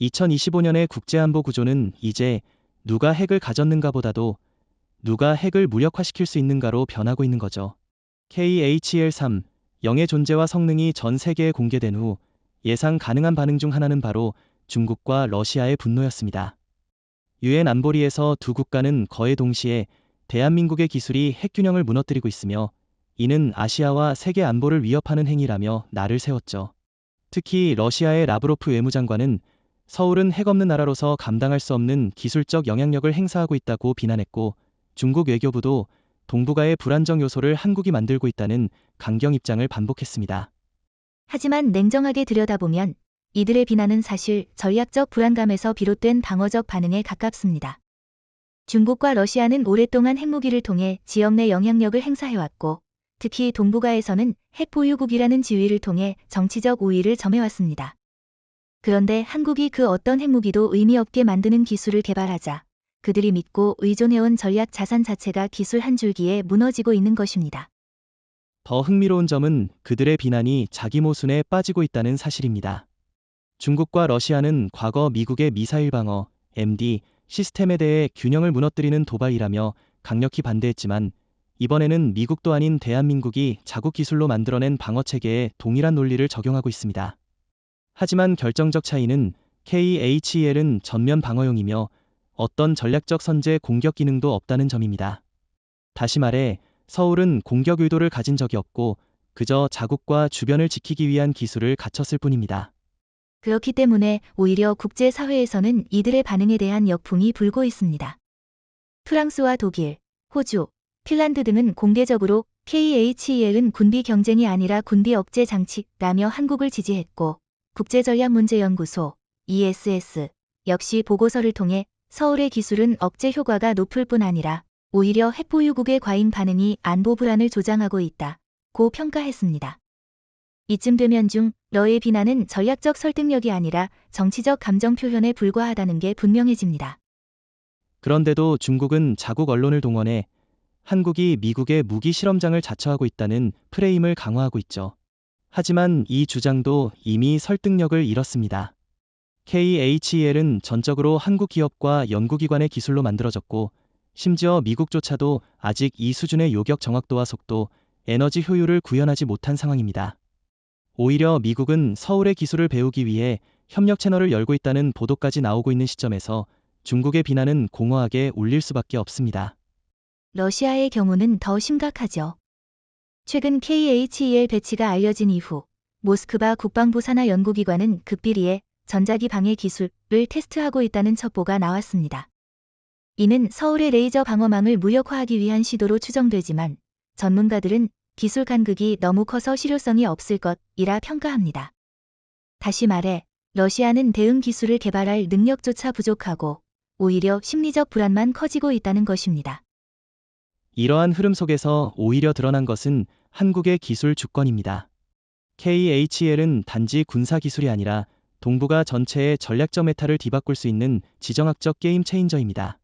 2025년의 국제안보 구조는 이제 누가 핵을 가졌는가 보다도 누가 핵을 무력화시킬 수 있는가로 변하고 있는 거죠. KHL-3 영의 존재와 성능이 전 세계에 공개된 후 예상 가능한 반응 중 하나는 바로 중국과 러시아의 분노였습니다. 유엔 안보리에서 두 국가는 거의 동시에 대한민국의 기술이 핵균형을 무너뜨리고 있으며 이는 아시아와 세계 안보를 위협하는 행위라며 날을 세웠죠. 특히 러시아의 라브로프 외무장관은 서울은 핵 없는 나라로서 감당할 수 없는 기술적 영향력을 행사하고 있다고 비난했고, 중국 외교부도 동북아의 불안정 요소를 한국이 만들고 있다는 강경 입장을 반복했습니다. 하지만 냉정하게 들여다보면 이들의 비난은 사실 전략적 불안감에서 비롯된 방어적 반응에 가깝습니다. 중국과 러시아는 오랫동안 핵무기를 통해 지역 내 영향력을 행사해왔고, 특히 동북아에서는 핵 보유국이라는 지위를 통해 정치적 우위를 점해왔습니다. 그런데 한국이 그 어떤 핵무기도 의미 없게 만드는 기술을 개발하자 그들이 믿고 의존해온 전략 자산 자체가 기술 한 줄기에 무너지고 있는 것입니다. 더 흥미로운 점은 그들의 비난이 자기 모순에 빠지고 있다는 사실입니다. 중국과 러시아는 과거 미국의 미사일 방어, MD, 시스템에 대해 균형을 무너뜨리는 도발이라며 강력히 반대했지만, 이번에는 미국도 아닌 대한민국이 자국 기술로 만들어낸 방어체계에 동일한 논리를 적용하고 있습니다. 하지만 결정적 차이는 KHL은 전면 방어용이며 어떤 전략적 선제 공격 기능도 없다는 점입니다. 다시 말해 서울은 공격 의도를 가진 적이 없고 그저 자국과 주변을 지키기 위한 기술을 갖췄을 뿐입니다. 그렇기 때문에 오히려 국제사회에서는 이들의 반응에 대한 역풍이 불고 있습니다. 프랑스와 독일, 호주, 핀란드 등은 공개적으로 KHL은 군비 경쟁이 아니라 군비 억제 장치라며 한국을 지지했고, 국제전략문제연구소 ESS 역시 보고서를 통해 서울의 기술은 억제 효과가 높을 뿐 아니라 오히려 핵보유국의 과잉 반응이 안보 불안을 조장하고 있다고 평가했습니다. 이쯤 되면 러의 비난은 전략적 설득력이 아니라 정치적 감정 표현에 불과하다는 게 분명해집니다. 그런데도 중국은 자국 언론을 동원해 한국이 미국의 무기 실험장을 자처하고 있다는 프레임을 강화하고 있죠. 하지만 이 주장도 이미 설득력을 잃었습니다. KHL은 전적으로 한국 기업과 연구기관의 기술로 만들어졌고, 심지어 미국조차도 아직 이 수준의 요격 정확도와 속도, 에너지 효율을 구현하지 못한 상황입니다. 오히려 미국은 서울의 기술을 배우기 위해 협력 채널을 열고 있다는 보도까지 나오고 있는 시점에서 중국의 비난은 공허하게 울릴 수밖에 없습니다. 러시아의 경우는 더 심각하죠. 최근 KHL 배치가 알려진 이후 모스크바 국방부 산하 연구기관은 극비리에 전자기 방해 기술을 테스트하고 있다는 첩보가 나왔습니다. 이는 서울의 레이저 방어망을 무력화하기 위한 시도로 추정되지만 전문가들은 기술 간극이 너무 커서 실효성이 없을 것이라 평가합니다. 다시 말해 러시아는 대응 기술을 개발할 능력조차 부족하고 오히려 심리적 불안만 커지고 있다는 것입니다. 이러한 흐름 속에서 오히려 드러난 것은 한국의 기술 주권입니다. KHL은 단지 군사 기술이 아니라 동북아 전체의 전략적 메타를 뒤바꿀 수 있는 지정학적 게임 체인저입니다.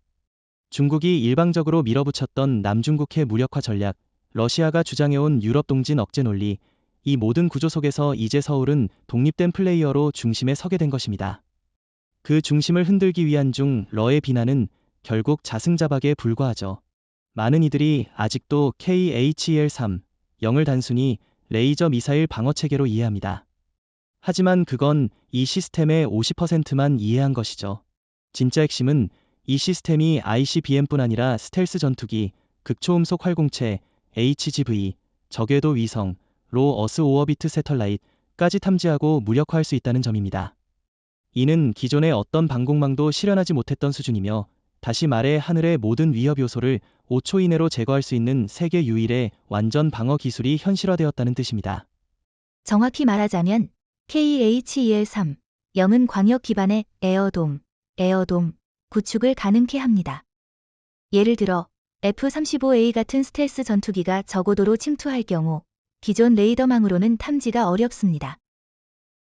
중국이 일방적으로 밀어붙였던 남중국해 무력화 전략, 러시아가 주장해온 유럽 동진 억제 논리, 이 모든 구조 속에서 이제 서울은 독립된 플레이어로 중심에 서게 된 것입니다. 그 중심을 흔들기 위한 러의 비난은 결국 자승자박에 불과하죠. 많은 이들이 아직도 KHL-3, 영을 단순히 레이저 미사일 방어체계로 이해합니다. 하지만 그건 이 시스템의 50%만 이해한 것이죠. 진짜 핵심은 이 시스템이 ICBM뿐 아니라 스텔스 전투기, 극초음속 활공체, HGV, 저궤도 위성, 로 어스 오어비트 새털라이트까지 탐지하고 무력화할 수 있다는 점입니다. 이는 기존의 어떤 방공망도 실현하지 못했던 수준이며, 다시 말해 하늘의 모든 위협 요소를 5초 이내로 제거할 수 있는 세계 유일의 완전 방어 기술이 현실화되었다는 뜻입니다. 정확히 말하자면 KHEL-3, 영은 광역 기반의 에어돔, 구축을 가능케 합니다. 예를 들어 F-35A 같은 스텔스 전투기가 저고도로 침투할 경우 기존 레이더망으로는 탐지가 어렵습니다.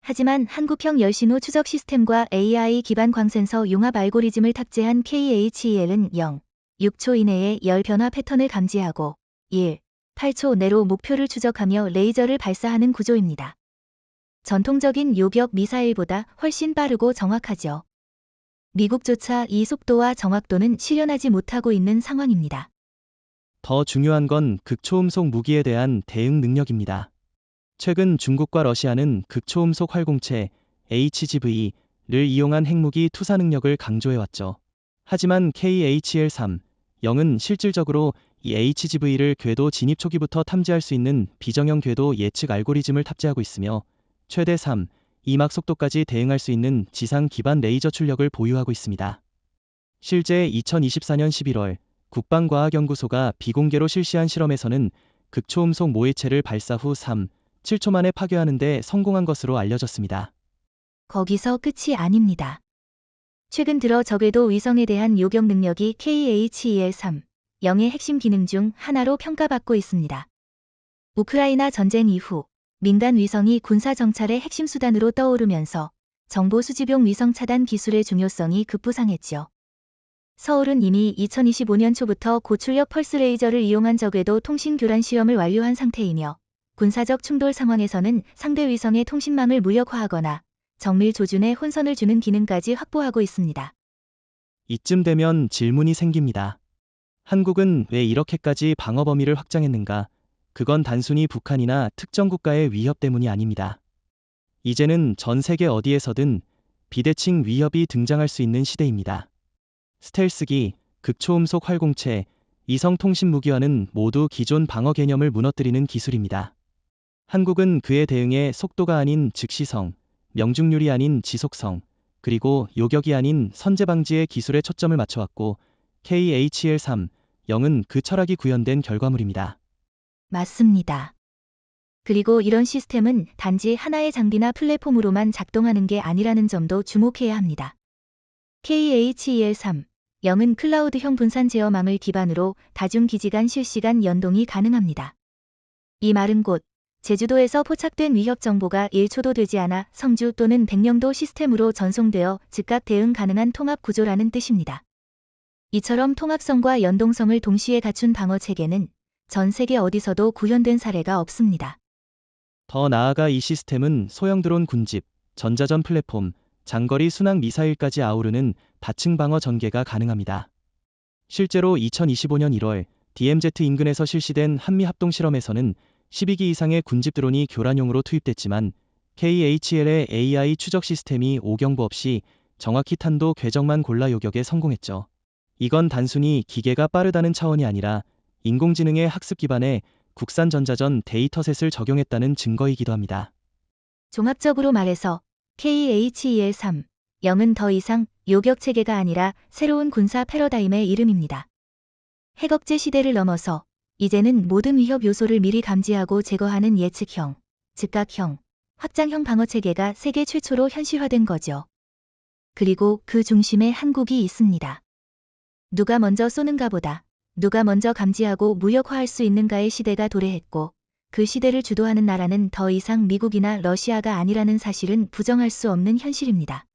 하지만 한국형 열신호 추적 시스템과 AI 기반 광센서 융합 알고리즘을 탑재한 KHEL은 0, 6초 이내에 열 변화 패턴을 감지하고 1, 8초 내로 목표를 추적하며 레이저를 발사하는 구조입니다. 전통적인 요격 미사일보다 훨씬 빠르고 정확하죠. 미국조차 이 속도와 정확도는 실현하지 못하고 있는 상황입니다. 더 중요한 건 극초음속 무기에 대한 대응 능력입니다. 최근 중국과 러시아는 극초음속 활공체 HGV를 이용한 핵무기 투사 능력을 강조해왔죠. 하지만 KHL-3, 0은 실질적으로 이 HGV를 궤도 진입 초기부터 탐지할 수 있는 비정형 궤도 예측 알고리즘을 탑재하고 있으며 최대 3, 2막 속도까지 대응할 수 있는 지상 기반 레이저 출력을 보유하고 있습니다. 실제 2024년 11월 국방과학연구소가 비공개로 실시한 실험에서는 극초음속 모해체를 발사 후 3, 7초 만에 파괴하는 데 성공한 것으로 알려졌습니다. 거기서 끝이 아닙니다. 최근 들어 저궤도 위성에 대한 요격 능력이 KHEL-3, 0의 핵심 기능 중 하나로 평가받고 있습니다. 우크라이나 전쟁 이후 민간 위성이 군사 정찰의 핵심 수단으로 떠오르면서 정보 수집용 위성 차단 기술의 중요성이 급부상했죠. 서울은 이미 2025년 초부터 고출력 펄스 레이저를 이용한 저궤도 통신 교란 시험을 완료한 상태이며 군사적 충돌 상황에서는 상대 위성의 통신망을 무력화하거나 정밀 조준에 혼선을 주는 기능까지 확보하고 있습니다. 이쯤 되면 질문이 생깁니다. 한국은 왜 이렇게까지 방어 범위를 확장했는가? 그건 단순히 북한이나 특정 국가의 위협 때문이 아닙니다. 이제는 전 세계 어디에서든 비대칭 위협이 등장할 수 있는 시대입니다. 스텔스기, 극초음속 활공체, 이성 통신 무기화는 모두 기존 방어 개념을 무너뜨리는 기술입니다. 한국은 그에 대응해 속도가 아닌 즉시성, 명중률이 아닌 지속성, 그리고 요격이 아닌 선제 방지의 기술에 초점을 맞춰왔고 KHL-3, 0은 그 철학이 구현된 결과물입니다. 맞습니다. 그리고 이런 시스템은 단지 하나의 장비나 플랫폼으로만 작동하는 게 아니라는 점도 주목해야 합니다. KHEL-3, 0은 클라우드형 분산 제어망을 기반으로 다중기지 간 실시간 연동이 가능합니다. 이 말은 곧 제주도에서 포착된 위협 정보가 1초도 되지 않아 성주 또는 백령도 시스템으로 전송되어 즉각 대응 가능한 통합 구조라는 뜻입니다. 이처럼 통합성과 연동성을 동시에 갖춘 방어 체계는 전 세계 어디서도 구현된 사례가 없습니다. 더 나아가 이 시스템은 소형 드론 군집, 전자전 플랫폼, 장거리 순항 미사일까지 아우르는 다층 방어 전개가 가능합니다. 실제로 2025년 1월 DMZ 인근에서 실시된 한미 합동 실험에서는 12기 이상의 군집 드론이 교란용으로 투입됐지만 KHL의 AI 추적 시스템이 오경보 없이 정확히 탄도 궤적만 골라 요격에 성공했죠. 이건 단순히 기계가 빠르다는 차원이 아니라 인공지능의 학습 기반에 국산 전자전 데이터셋을 적용했다는 증거이기도 합니다. 종합적으로 말해서 KHEL-3, 0은 더 이상 요격 체계가 아니라 새로운 군사 패러다임의 이름입니다. 핵억제 시대를 넘어서 이제는 모든 위협 요소를 미리 감지하고 제거하는 예측형, 즉각형, 확장형 방어 체계가 세계 최초로 현실화된 거죠. 그리고 그 중심에 한국이 있습니다. 누가 먼저 쏘는가 보다 누가 먼저 감지하고 무력화할 수 있는가의 시대가 도래했고 그 시대를 주도하는 나라는 더 이상 미국이나 러시아가 아니라는 사실은 부정할 수 없는 현실입니다.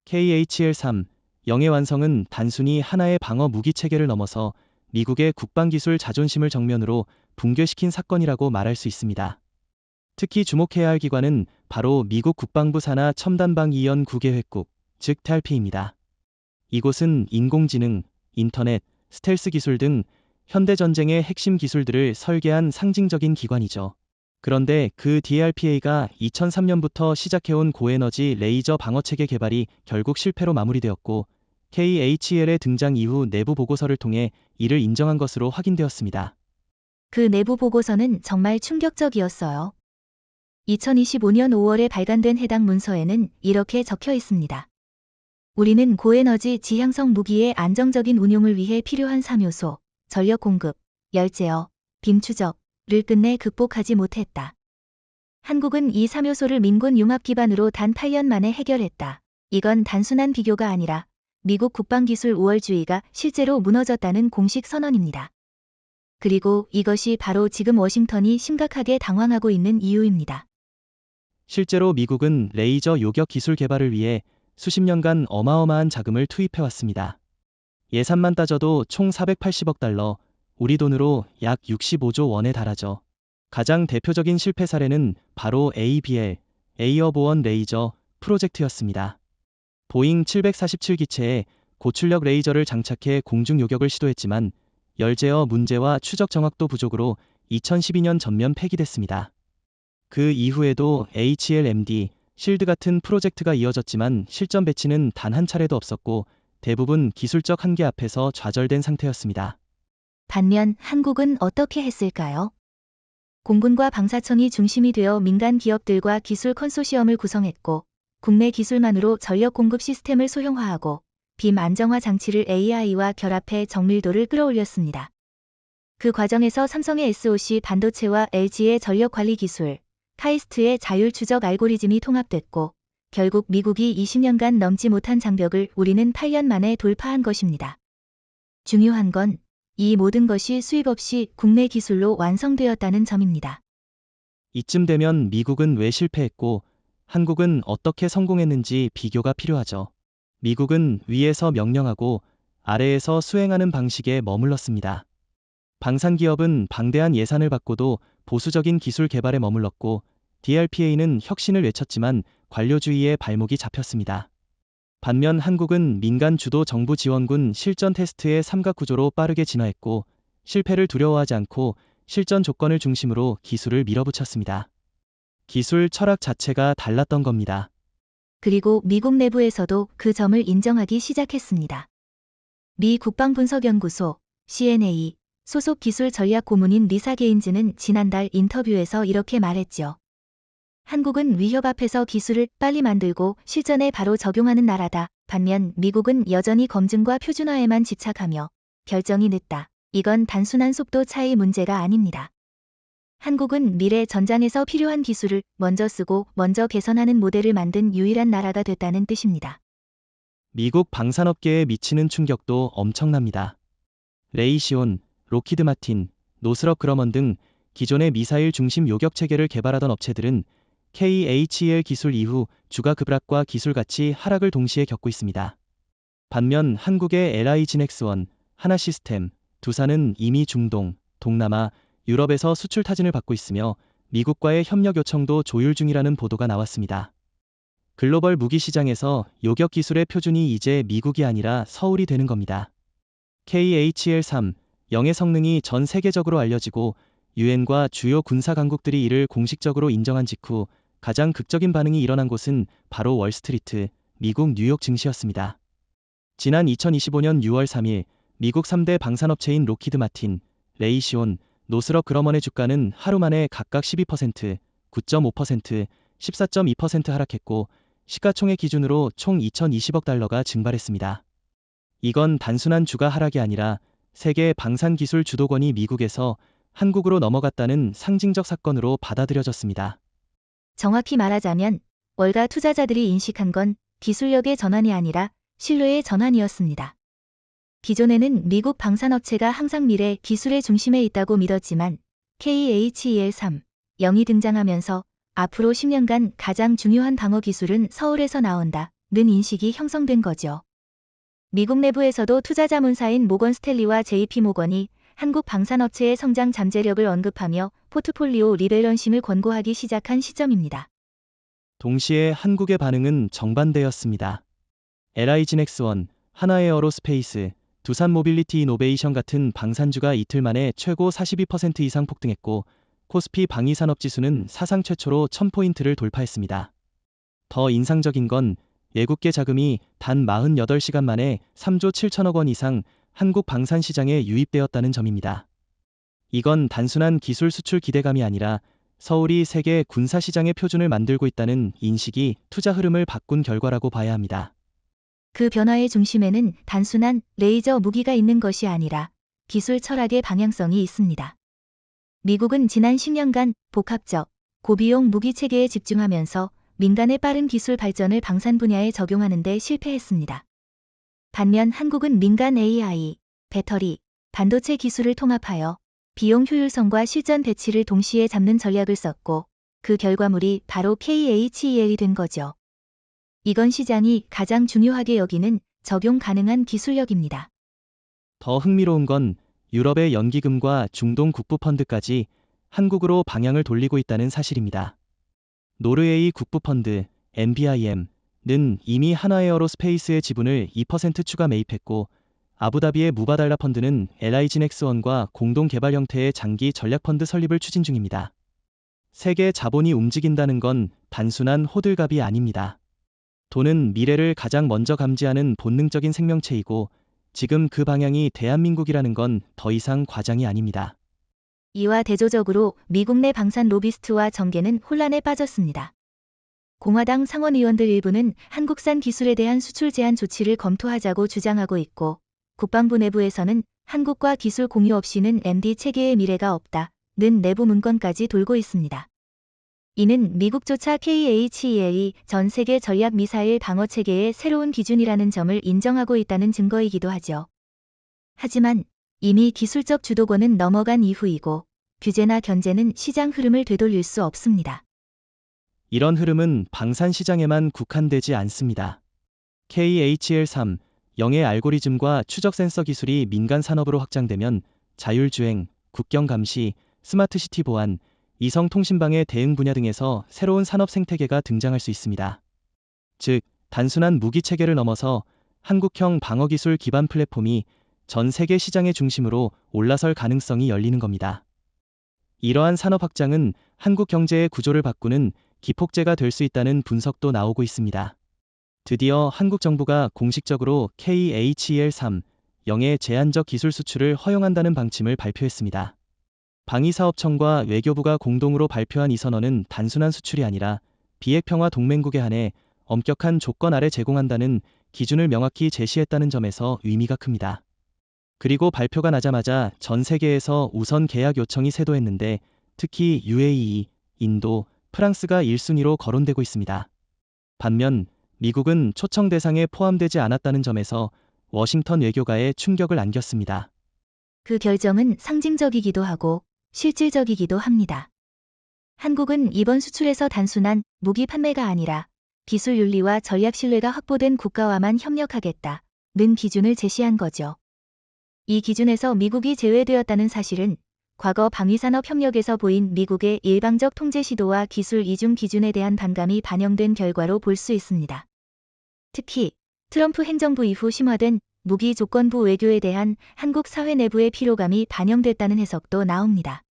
KHL-3, 0의 완성은 단순히 하나의 방어 무기 체계를 넘어서 미국의 국방기술 자존심을 정면으로 붕괴시킨 사건이라고 말할 수 있습니다. 특히 주목해야 할 기관은 바로 미국 국방부 산하 첨단방위연 구계획국, 즉 TRP입니다. 이곳은 인공지능, 인터넷, 스텔스 기술 등 현대전쟁의 핵심 기술들을 설계한 상징적인 기관이죠. 그런데 그 DRPA가 2003년부터 시작해온 고에너지 레이저 방어체계 개발이 결국 실패로 마무리되었고 KHL의 등장 이후 내부 보고서를 통해 이를 인정한 것으로 확인되었습니다. 그 내부 보고서는 정말 충격적이었어요. 2025년 5월에 발간된 해당 문서에는 이렇게 적혀 있습니다. 우리는 고에너지 지향성 무기의 안정적인 운용을 위해 필요한 3요소, 전력 공급, 열 제어, 빔 추적을 끝내 극복하지 못했다. 한국은 이 3요소를 민군 융합 기반으로 단 8년 만에 해결했다. 이건 단순한 비교가 아니라 미국 국방기술 우월주의가 실제로 무너졌다는 공식 선언입니다. 그리고 이것이 바로 지금 워싱턴이 심각하게 당황하고 있는 이유입니다. 실제로 미국은 레이저 요격 기술 개발을 위해 수십 년간 어마어마한 자금을 투입해왔습니다. 예산만 따져도 총 480억 달러, 우리 돈으로 약 65조 원에 달하죠. 가장 대표적인 실패 사례는 바로 ABL, 에이어보언 레이저 프로젝트였습니다. 보잉 747기체에 고출력 레이저를 장착해 공중 요격을 시도했지만 열제어 문제와 추적 정확도 부족으로 2012년 전면 폐기됐습니다. 그 이후에도 HLMD, 실드 같은 프로젝트가 이어졌지만 실전 배치는 단 한 차례도 없었고 대부분 기술적 한계 앞에서 좌절된 상태였습니다. 반면 한국은 어떻게 했을까요? 공군과 방사청이 중심이 되어 민간 기업들과 기술 컨소시엄을 구성했고 국내 기술만으로 전력 공급 시스템을 소형화하고 빔 안정화 장치를 AI와 결합해 정밀도를 끌어올렸습니다. 그 과정에서 삼성의 SOC 반도체와 LG의 전력 관리 기술, 카이스트의 자율 추적 알고리즘이 통합됐고 결국 미국이 20년간 넘지 못한 장벽을 우리는 8년 만에 돌파한 것입니다. 중요한 건 이 모든 것이 수입 없이 국내 기술로 완성되었다는 점입니다. 이쯤 되면 미국은 왜 실패했고 한국은 어떻게 성공했는지 비교가 필요하죠. 미국은 위에서 명령하고 아래에서 수행하는 방식에 머물렀습니다. 방산기업은 방대한 예산을 받고도 보수적인 기술 개발에 머물렀고 DRPA는 혁신을 외쳤지만 관료주의에 발목이 잡혔습니다. 반면 한국은 민간 주도 정부 지원군 실전 테스트의 삼각구조로 빠르게 진화했고 실패를 두려워하지 않고 실전 조건을 중심으로 기술을 밀어붙였습니다. 기술 철학 자체가 달랐던 겁니다. 그리고 미국 내부에서도 그 점을 인정하기 시작했습니다. 미 국방분석연구소 CNA 소속 기술 전략 고문인 리사 게인즈는 지난달 인터뷰에서 이렇게 말했죠. 한국은 위협 앞에서 기술을 빨리 만들고 실전에 바로 적용하는 나라다. 반면 미국은 여전히 검증과 표준화에만 집착하며 결정이 늦다. 이건 단순한 속도 차이 문제가 아닙니다. 한국은 미래 전장에서 필요한 기술을 먼저 쓰고 먼저 개선하는 모델을 만든 유일한 나라가 됐다는 뜻입니다. 미국 방산업계에 미치는 충격도 엄청납니다. 레이시온, 로키드 마틴, 노스럽 그러먼 등 기존의 미사일 중심 요격 체계를 개발하던 업체들은 KHEL 기술 이후 주가 급락과 기술 가치 하락을 동시에 겪고 있습니다. 반면 한국의 LI진엑스원, 하나시스템, 두산은 이미 중동, 동남아, 유럽에서 수출 타진을 받고 있으며 미국과의 협력 요청도 조율 중이라는 보도가 나왔습니다. 글로벌 무기 시장에서 요격 기술의 표준이 이제 미국이 아니라 서울이 되는 겁니다. KHL-3, 영의 성능이 전 세계적으로 알려지고 유엔과 주요 군사 강국들이 이를 공식적으로 인정한 직후 가장 극적인 반응이 일어난 곳은 바로 월스트리트, 미국 뉴욕 증시였습니다. 지난 2025년 6월 3일 미국 3대 방산업체인 로키드 마틴, 레이시온, 노스럽 그러먼의 주가는 하루 만에 각각 12%, 9.5%, 14.2% 하락했고 시가총액 기준으로 총 2,020억 달러가 증발했습니다. 이건 단순한 주가 하락이 아니라 세계 방산기술 주도권이 미국에서 한국으로 넘어갔다는 상징적 사건으로 받아들여졌습니다. 정확히 말하자면 월가 투자자들이 인식한 건 기술력의 전환이 아니라 신뢰의 전환이었습니다. 기존에는 미국 방산업체가 항상 미래 기술의 중심에 있다고 믿었지만 KHEL-3, 영이 등장하면서 앞으로 10년간 가장 중요한 방어 기술은 서울에서 나온다는 인식이 형성된 거죠. 미국 내부에서도 투자 자문사인 모건 스탠리와 JP 모건이 한국 방산업체의 성장 잠재력을 언급하며 포트폴리오 리밸런싱을 권고하기 시작한 시점입니다. 동시에 한국의 반응은 정반대였습니다. LI진엑스원, 하나에어로스페이스, 두산 모빌리티 이노베이션 같은 방산주가 이틀 만에 최고 42% 이상 폭등했고 코스피 방위산업지수는 사상 최초로 1000포인트를 돌파했습니다. 더 인상적인 건 외국계 자금이 단 48시간 만에 3조 7천억 원 이상 한국 방산 시장에 유입되었다는 점입니다. 이건 단순한 기술 수출 기대감이 아니라 서울이 세계 군사 시장의 표준을 만들고 있다는 인식이 투자 흐름을 바꾼 결과라고 봐야 합니다. 그 변화의 중심에는 단순한 레이저 무기가 있는 것이 아니라 기술 철학의 방향성이 있습니다. 미국은 지난 10년간 복합적, 고비용 무기 체계에 집중하면서 민간의 빠른 기술 발전을 방산 분야에 적용하는 데 실패했습니다. 반면 한국은 민간 AI, 배터리, 반도체 기술을 통합하여 비용 효율성과 실전 배치를 동시에 잡는 전략을 썼고 그 결과물이 바로 KHEL이 된 거죠. 이건 시장이 가장 중요하게 여기는 적용 가능한 기술력입니다. 더 흥미로운 건 유럽의 연기금과 중동 국부펀드까지 한국으로 방향을 돌리고 있다는 사실입니다. 노르웨이 국부펀드 NBIM은 이미 한화에어로스페이스의 지분을 2% 추가 매입했고 아부다비의 무바달라 펀드는 LIG넥스원과 공동 개발 형태의 장기 전략펀드 설립을 추진 중입니다. 세계 자본이 움직인다는 건 단순한 호들갑이 아닙니다. 돈은 미래를 가장 먼저 감지하는 본능적인 생명체이고 지금 그 방향이 대한민국이라는 건 더 이상 과장이 아닙니다. 이와 대조적으로 미국 내 방산 로비스트와 정계는 혼란에 빠졌습니다. 공화당 상원 의원들 일부는 한국산 기술에 대한 수출 제한 조치를 검토하자고 주장하고 있고 국방부 내부에서는 한국과 기술 공유 없이는 MD 체계의 미래가 없다는 내부 문건까지 돌고 있습니다. 이는 미국조차 KHEL이 전 세계 전략 미사일 방어 체계의 새로운 기준이라는 점을 인정하고 있다는 증거이기도 하죠. 하지만 이미 기술적 주도권은 넘어간 이후이고 규제나 견제는 시장 흐름을 되돌릴 수 없습니다. 이런 흐름은 방산 시장에만 국한되지 않습니다. KHL3 영의 알고리즘과 추적 센서 기술이 민간 산업으로 확장되면 자율주행, 국경 감시, 스마트시티 보안, 이성 통신방해 대응 분야 등에서 새로운 산업 생태계가 등장할 수 있습니다. 즉, 단순한 무기 체계를 넘어서 한국형 방어 기술 기반 플랫폼이 전 세계 시장의 중심으로 올라설 가능성이 열리는 겁니다. 이러한 산업 확장은 한국 경제의 구조를 바꾸는 기폭제가 될 수 있다는 분석도 나오고 있습니다. 드디어 한국 정부가 공식적으로 KHEL3 영의 제한적 기술 수출을 허용한다는 방침을 발표했습니다. 방위사업청과 외교부가 공동으로 발표한 이 선언은 단순한 수출이 아니라 비핵평화 동맹국에 한해 엄격한 조건 아래 제공한다는 기준을 명확히 제시했다는 점에서 의미가 큽니다. 그리고 발표가 나자마자 전 세계에서 우선 계약 요청이 쇄도했는데 특히 UAE, 인도, 프랑스가 1순위로 거론되고 있습니다. 반면 미국은 초청 대상에 포함되지 않았다는 점에서 워싱턴 외교가에 충격을 안겼습니다. 그 결정은 상징적이기도 하고 실질적이기도 합니다. 한국은 이번 수출에서 단순한 무기 판매가 아니라 기술 윤리와 전략 신뢰가 확보된 국가와만 협력하겠다는 기준을 제시한 거죠. 이 기준에서 미국이 제외되었다는 사실은 과거 방위산업 협력에서 보인 미국의 일방적 통제 시도와 기술 이중 기준에 대한 반감이 반영된 결과로 볼 수 있습니다. 특히 트럼프 행정부 이후 심화된 무기 조건부 외교에 대한 한국 사회 내부의 피로감이 반영됐다는 해석도 나옵니다.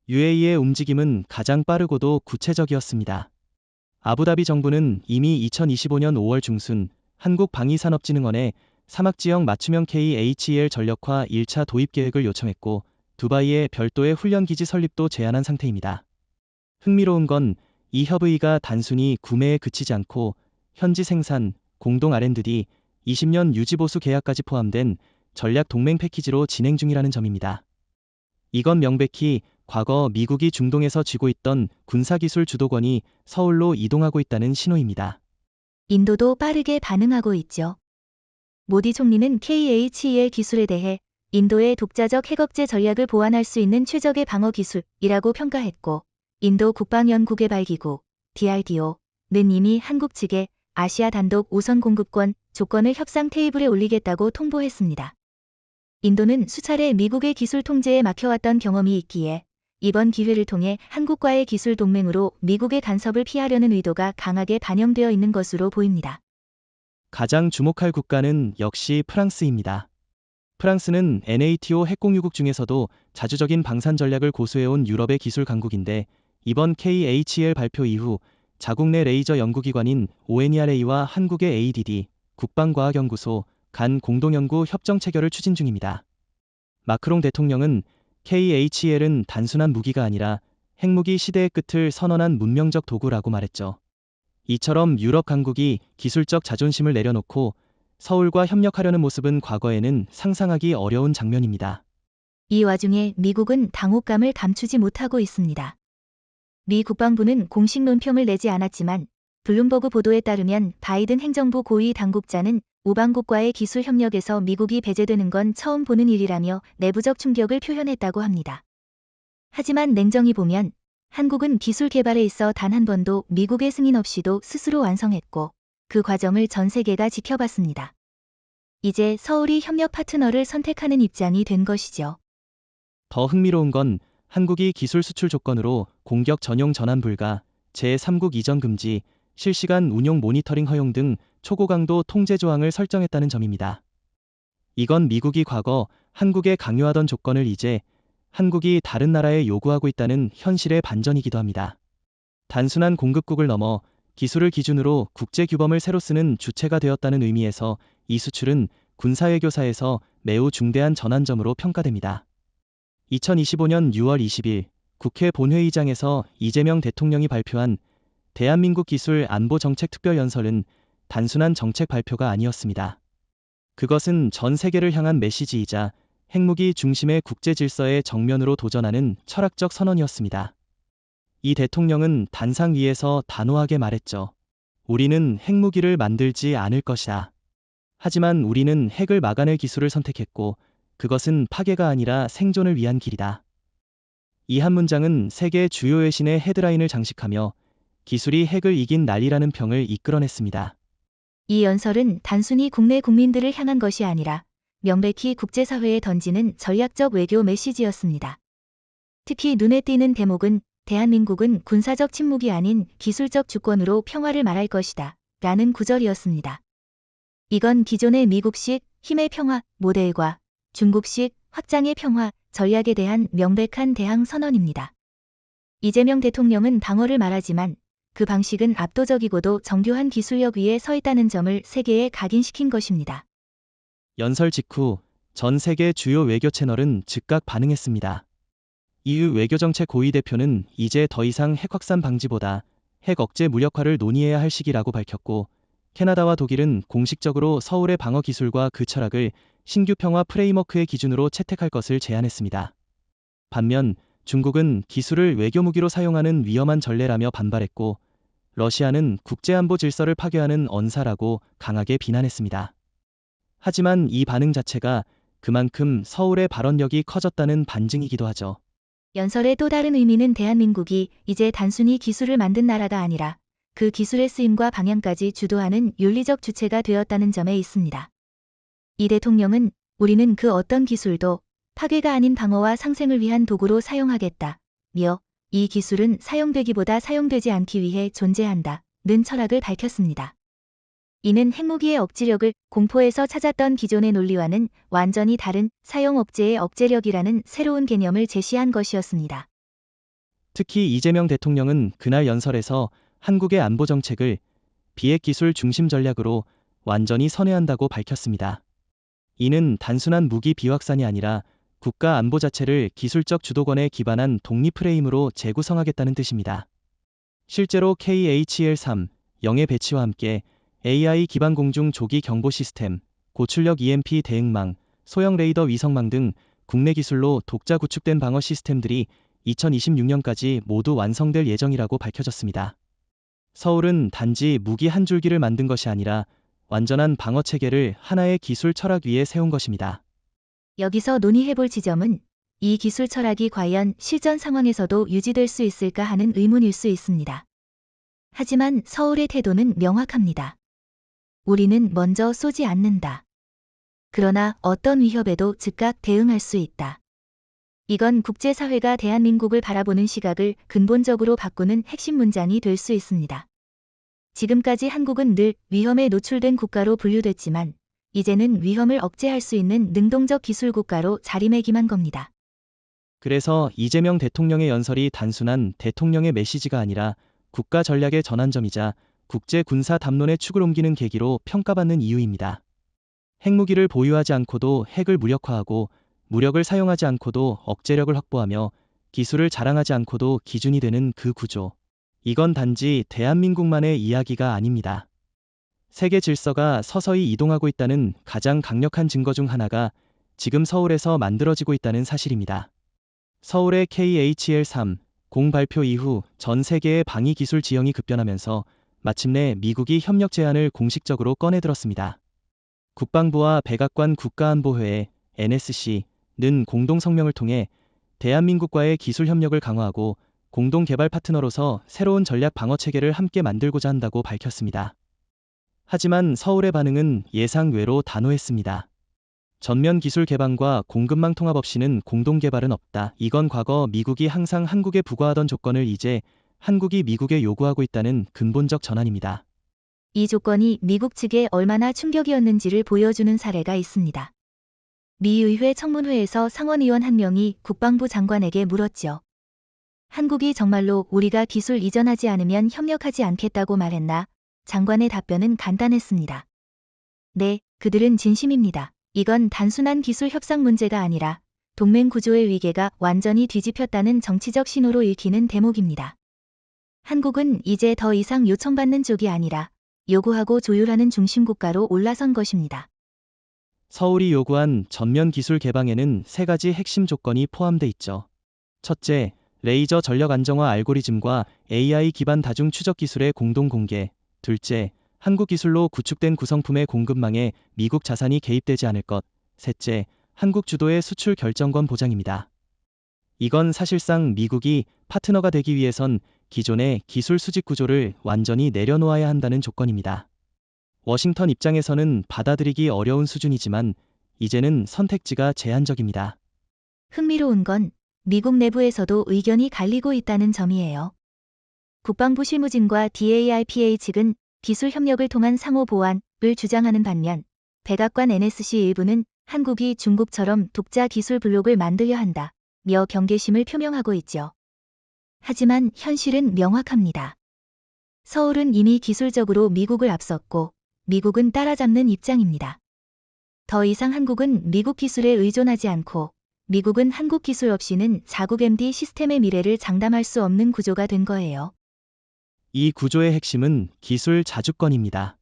UAE의 움직임은 가장 빠르고도 구체적이었습니다. 아부다비 정부는 이미 2025년 5월 중순 한국방위산업진흥원에 사막지역 맞춤형 KHEL 전력화 1차 도입 계획을 요청했고 두바이에 별도의 훈련기지 설립도 제안한 상태입니다. 흥미로운 건 이 협의가 단순히 구매에 그치지 않고 현지 생산, 공동 R&D, 20년 유지보수 계약까지 포함된 전략 동맹 패키지로 진행 중이라는 점입니다. 이건 명백히 과거 미국이 중동에서 쥐고 있던 군사기술 주도권이 서울로 이동하고 있다는 신호입니다. 인도도 빠르게 반응하고 있죠. 모디 총리는 KHEL 기술에 대해 인도의 독자적 핵억제 전략을 보완할 수 있는 최적의 방어 기술이라고 평가했고 인도 국방연구개발기구 DRDO는 이미 한국 측에 아시아 단독 우선 공급권 조건을 협상 테이블에 올리겠다고 통보했습니다. 인도는 수차례 미국의 기술 통제에 막혀왔던 경험이 있기에 이번 기회를 통해 한국과의 기술 동맹으로 미국의 간섭을 피하려는 의도가 강하게 반영되어 있는 것으로 보입니다. 가장 주목할 국가는 역시 프랑스입니다. 프랑스는 NATO 핵공유국 중에서도 자주적인 방산 전략을 고수해온 유럽의 기술 강국인데 이번 KHEL 발표 이후 자국 내 레이저 연구기관인 ONERA와 한국의 ADD, 국방과학연구소 간 공동연구 협정 체결을 추진 중입니다. 마크롱 대통령은 KHEL은 단순한 무기가 아니라 핵무기 시대의 끝을 선언한 문명적 도구라고 말했죠. 이처럼 유럽 강국이 기술적 자존심을 내려놓고 서울과 협력하려는 모습은 과거에는 상상하기 어려운 장면입니다. 이 와중에 미국은 당혹감을 감추지 못하고 있습니다. 미 국방부는 공식 논평을 내지 않았지만 블룸버그 보도에 따르면 바이든 행정부 고위 당국자는 우방국과의 기술 협력에서 미국이 배제되는 건 처음 보는 일이라며 내부적 충격을 표현했다고 합니다. 하지만 냉정히 보면 한국은 기술 개발에 있어 단 한 번도 미국의 승인 없이도 스스로 완성했고 그 과정을 전 세계가 지켜봤습니다. 이제 서울이 협력 파트너를 선택하는 입장이 된 것이죠. 더 흥미로운 건 한국이 기술 수출 조건으로 공격 전용 전환 불가, 제3국 이전 금지, 실시간 운용 모니터링 허용 등 초고강도 통제 조항을 설정했다는 점입니다. 이건 미국이 과거 한국에 강요하던 조건을 이제 한국이 다른 나라에 요구하고 있다는 현실의 반전이기도 합니다. 단순한 공급국을 넘어 기술을 기준으로 국제규범을 새로 쓰는 주체가 되었다는 의미에서 이 수출은 군사외교사에서 매우 중대한 전환점으로 평가됩니다. 2025년 6월 20일 국회 본회의장에서 이재명 대통령이 발표한 대한민국 기술 안보 정책 특별연설은 단순한 정책 발표가 아니었습니다. 그것은 전 세계를 향한 메시지이자 핵무기 중심의 국제 질서에 정면으로 도전하는 철학적 선언이었습니다. 이 대통령은 단상 위에서 단호하게 말했죠. 우리는 핵무기를 만들지 않을 것이다. 하지만 우리는 핵을 막아낼 기술을 선택했고 그것은 파괴가 아니라 생존을 위한 길이다. 이 한 문장은 세계 주요 외신의 헤드라인을 장식하며 기술이 핵을 이긴 난리라는 평을 이끌어냈습니다. 이 연설은 단순히 국내 국민들을 향한 것이 아니라 명백히 국제사회에 던지는 전략적 외교 메시지였습니다. 특히 눈에 띄는 대목은 대한민국은 군사적 침묵이 아닌 기술적 주권으로 평화를 말할 것이다 라는 구절이었습니다. 이건 기존의 미국식 힘의 평화 모델과 중국식 확장의 평화 전략에 대한 명백한 대항 선언입니다. 이재명 대통령은 방어를 말하지만 그 방식은 압도적이고도 정교한 기술력 위에 서 있다는 점을 세계에 각인시킨 것입니다. 연설 직후 전 세계 주요 외교 채널은 즉각 반응했습니다. EU 외교정책 고위 대표는 이제 더 이상 핵 확산 방지보다 핵 억제 무력화를 논의해야 할 시기라고 밝혔고 캐나다와 독일은 공식적으로 서울의 방어 기술과 그 철학을 신규 평화 프레임워크의 기준으로 채택할 것을 제안했습니다. 반면 중국은 기술을 외교무기로 사용하는 위험한 전례라며 반발했고 러시아는 국제안보 질서를 파괴하는 언사라고 강하게 비난했습니다. 하지만 이 반응 자체가 그만큼 서울의 발언력이 커졌다는 반증이기도 하죠. 연설의 또 다른 의미는 대한민국이 이제 단순히 기술을 만든 나라가 아니라 그 기술의 쓰임과 방향까지 주도하는 윤리적 주체가 되었다는 점에 있습니다. 이 대통령은 우리는 그 어떤 기술도 파괴가 아닌 방어와 상생을 위한 도구로 사용하겠다며 이 기술은 사용되기보다 사용되지 않기 위해 존재한다는 철학을 밝혔습니다. 이는 핵무기의 억지력을 공포에서 찾았던 기존의 논리와는 완전히 다른 사용 억제의 억제력이라는 새로운 개념을 제시한 것이었습니다. 특히 이재명 대통령은 그날 연설에서 한국의 안보 정책을 비핵 기술 중심 전략으로 완전히 선회한다고 밝혔습니다. 이는 단순한 무기 비확산이 아니라 국가 안보 자체를 기술적 주도권에 기반한 독립 프레임으로 재구성하겠다는 뜻입니다. 실제로 KHL-3 영의 배치와 함께 AI 기반 공중 조기 경보 시스템, 고출력 EMP 대응망, 소형 레이더 위성망 등 국내 기술로 독자 구축된 방어 시스템들이 2026년까지 모두 완성될 예정이라고 밝혀졌습니다. 서울은 단지 무기 한 줄기를 만든 것이 아니라 완전한 방어 체계를 하나의 기술 철학 위에 세운 것입니다. 여기서 논의해볼 지점은 이 기술 철학이 과연 실전 상황에서도 유지될 수 있을까 하는 의문일 수 있습니다. 하지만 서울의 태도는 명확합니다. 우리는 먼저 쏘지 않는다. 그러나 어떤 위협에도 즉각 대응할 수 있다. 이건 국제사회가 대한민국을 바라보는 시각을 근본적으로 바꾸는 핵심 문장이 될 수 있습니다. 지금까지 한국은 늘 위험에 노출된 국가로 분류됐지만 이제는 위험을 억제할 수 있는 능동적 기술 국가로 자리매김한 겁니다. 그래서 이재명 대통령의 연설이 단순한 대통령의 메시지가 아니라 국가 전략의 전환점이자 국제 군사 담론의 축을 옮기는 계기로 평가받는 이유입니다. 핵무기를 보유하지 않고도 핵을 무력화하고 무력을 사용하지 않고도 억제력을 확보하며 기술을 자랑하지 않고도 기준이 되는 그 구조. 이건 단지 대한민국만의 이야기가 아닙니다. 세계 질서가 서서히 이동하고 있다는 가장 강력한 증거 중 하나가 지금 서울에서 만들어지고 있다는 사실입니다. 서울의 KHL-3 공 발표 이후 전 세계의 방위 기술 지형이 급변하면서 마침내 미국이 협력 제안을 공식적으로 꺼내들었습니다. 국방부와 백악관 국가안보회의 NSC는 공동 성명을 통해 대한민국과의 기술 협력을 강화하고 공동 개발 파트너로서 새로운 전략 방어 체계를 함께 만들고자 한다고 밝혔습니다. 하지만 서울의 반응은 예상 외로 단호했습니다. 전면 기술 개방과 공급망 통합 없이는 공동 개발은 없다. 이건 과거 미국이 항상 한국에 부과하던 조건을 이제 한국이 미국에 요구하고 있다는 근본적 전환입니다. 이 조건이 미국 측에 얼마나 충격이었는지를 보여주는 사례가 있습니다. 미 의회 청문회에서 상원의원 한 명이 국방부 장관에게 물었죠. 한국이 정말로 우리가 기술 이전하지 않으면 협력하지 않겠다고 말했나? 장관의 답변은 간단했습니다. 네, 그들은 진심입니다. 이건 단순한 기술 협상 문제가 아니라 동맹 구조의 위계가 완전히 뒤집혔다는 정치적 신호로 읽히는 대목입니다. 한국은 이제 더 이상 요청받는 쪽이 아니라 요구하고 조율하는 중심국가로 올라선 것입니다. 서울이 요구한 전면 기술 개방에는 세 가지 핵심 조건이 포함돼 있죠. 첫째, 레이저 전력 안정화 알고리즘과 AI 기반 다중 추적 기술의 공동 공개. 둘째, 한국 기술로 구축된 구성품의 공급망에 미국 자산이 개입되지 않을 것. 셋째, 한국 주도의 수출 결정권 보장입니다. 이건 사실상 미국이 파트너가 되기 위해선 기존의 기술 수직 구조를 완전히 내려놓아야 한다는 조건입니다. 워싱턴 입장에서는 받아들이기 어려운 수준이지만 이제는 선택지가 제한적입니다. 흥미로운 건 미국 내부에서도 의견이 갈리고 있다는 점이에요. 국방부 실무진과 DARPA 측은 기술 협력을 통한 상호 보완을 주장하는 반면 백악관 NSC 일부는 한국이 중국처럼 독자 기술 블록을 만들려 한다며 경계심을 표명하고 있죠. 하지만 현실은 명확합니다. 서울은 이미 기술적으로 미국을 앞섰고 미국은 따라잡는 입장입니다. 더 이상 한국은 미국 기술에 의존하지 않고 미국은 한국 기술 없이는 자국 MD 시스템의 미래를 장담할 수 없는 구조가 된 거예요. 이 구조의 핵심은 기술 자주권입니다.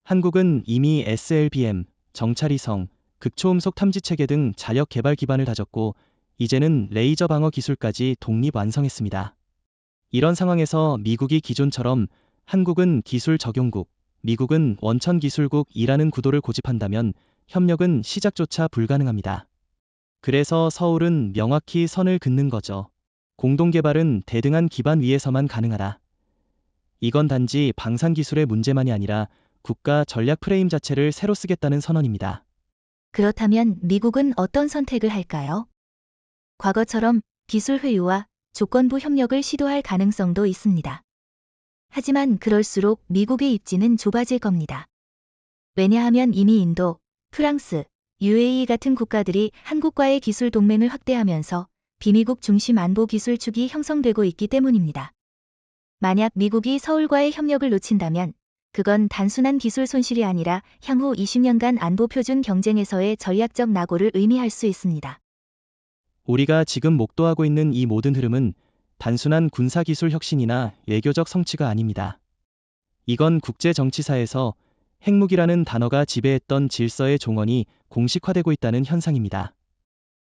한국은 이미 SLBM, 정찰위성, 극초음속 탐지체계 등 자력 개발 기반을 다졌고 이제는 레이저 방어 기술까지 독립 완성했습니다. 이런 상황에서 미국이 기존처럼 한국은 기술 적용국, 미국은 원천 기술국이라는 구도를 고집한다면 협력은 시작조차 불가능합니다. 그래서 서울은 명확히 선을 긋는 거죠. 공동개발은 대등한 기반 위에서만 가능하다. 이건 단지 방산기술의 문제만이 아니라 국가 전략 프레임 자체를 새로 쓰겠다는 선언입니다. 그렇다면 미국은 어떤 선택을 할까요? 과거처럼 기술 회유와 조건부 협력을 시도할 가능성도 있습니다. 하지만 그럴수록 미국의 입지는 좁아질 겁니다. 왜냐하면 이미 인도, 프랑스, UAE 같은 국가들이 한국과의 기술 동맹을 확대하면서 비미국 중심 안보 기술 축이 형성되고 있기 때문입니다. 만약 미국이 서울과의 협력을 놓친다면 그건 단순한 기술 손실이 아니라 향후 20년간 안보 표준 경쟁에서의 전략적 낙오를 의미할 수 있습니다. 우리가 지금 목도하고 있는 이 모든 흐름은 단순한 군사기술 혁신이나 외교적 성취가 아닙니다. 이건 국제정치사에서 핵무기라는 단어가 지배했던 질서의 종언이 공식화되고 있다는 현상입니다.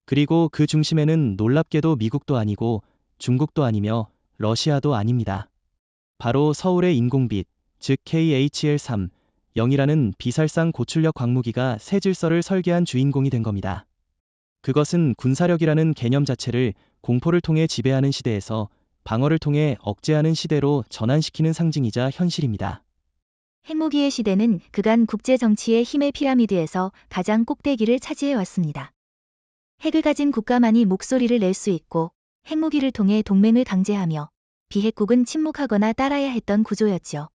그리고 그 중심에는 놀랍게도 미국도 아니고 중국도 아니며 러시아도 아닙니다. 바로 서울의 인공빛, 즉 KHL-3, 0이라는 비살상 고출력 광무기가 새 질서를 설계한 주인공이 된 겁니다. 그것은 군사력이라는 개념 자체를 공포를 통해 지배하는 시대에서 방어를 통해 억제하는 시대로 전환시키는 상징이자 현실입니다. 핵무기의 시대는 그간 국제정치의 힘의 피라미드에서 가장 꼭대기를 차지해왔습니다. 핵을 가진 국가만이 목소리를 낼 수 있고 핵무기를 통해 동맹을 강제하며 비핵국은 침묵하거나 따라야 했던 구조였죠.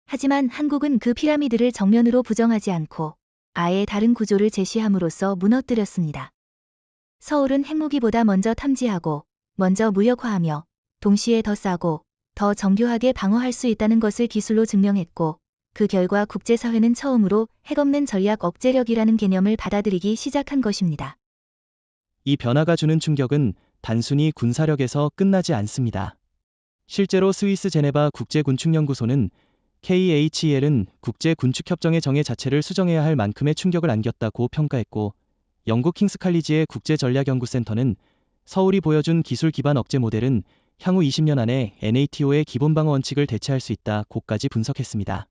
하지만 한국은 그 피라미드를 정면으로 부정하지 않고 아예 다른 구조를 제시함으로써 무너뜨렸습니다. 서울은 핵무기보다 먼저 탐지하고 먼저 무력화하며 동시에 더 싸고 더 정교하게 방어할 수 있다는 것을 기술로 증명했고 그 결과 국제사회는 처음으로 핵없는 전략 억제력이라는 개념을 받아들이기 시작한 것입니다. 이 변화가 주는 충격은 단순히 군사력에서 끝나지 않습니다. 실제로 스위스 제네바 국제군축연구소는 KHEL은 국제군축협정의 정의 자체를 수정해야 할 만큼의 충격을 안겼다고 평가했고 영국 킹스칼리지의 국제전략연구센터는 서울이 보여준 기술 기반 억제 모델은 향후 20년 안에 NATO의 기본방어 원칙을 대체할 수 있다고까지 분석했습니다.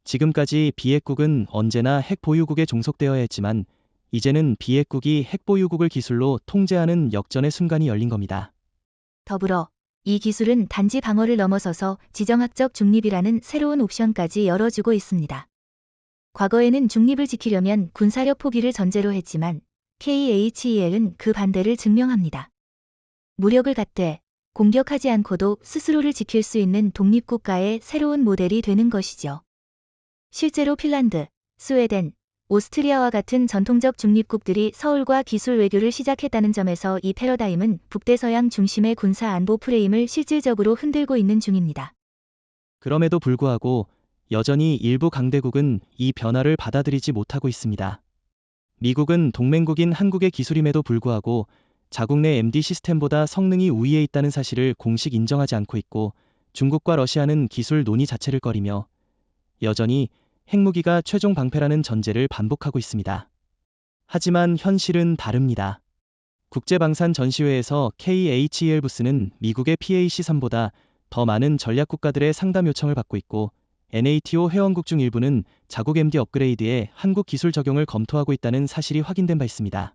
지금까지 비핵국은 언제나 핵 보유국에 종속되어야 했지만 이제는 비핵국이 핵 보유국을 기술로 통제하는 역전의 순간이 열린 겁니다. 더불어 이 기술은 단지 방어를 넘어서서 지정학적 중립이라는 새로운 옵션까지 열어주고 있습니다. 과거에는 중립을 지키려면 군사력 포기를 전제로 했지만 KHEL은 그 반대를 증명합니다. 무력을 갖되 공격하지 않고도 스스로를 지킬 수 있는 독립국가의 새로운 모델이 되는 것이죠. 실제로 핀란드, 스웨덴, 오스트리아와 같은 전통적 중립국들이 서울과 기술 외교를 시작했다는 점에서 이 패러다임은 북대서양 중심의 군사 안보 프레임을 실질적으로 흔들고 있는 중입니다. 그럼에도 불구하고 여전히 일부 강대국은 이 변화를 받아들이지 못하고 있습니다. 미국은 동맹국인 한국의 기술임에도 불구하고 자국 내 MD 시스템보다 성능이 우위에 있다는 사실을 공식 인정하지 않고 있고, 중국과 러시아는 기술 논의 자체를 꺼리며 여전히 핵무기가 최종 방패라는 전제를 반복하고 있습니다. 하지만 현실은 다릅니다. 국제방산 전시회에서 KHEL 부스는 미국의 PAC-3보다 더 많은 전략 국가들의 상담 요청을 받고 있고, NATO 회원국 중 일부는 자국 MD 업그레이드에 한국 기술 적용을 검토하고 있다는 사실이 확인된 바 있습니다.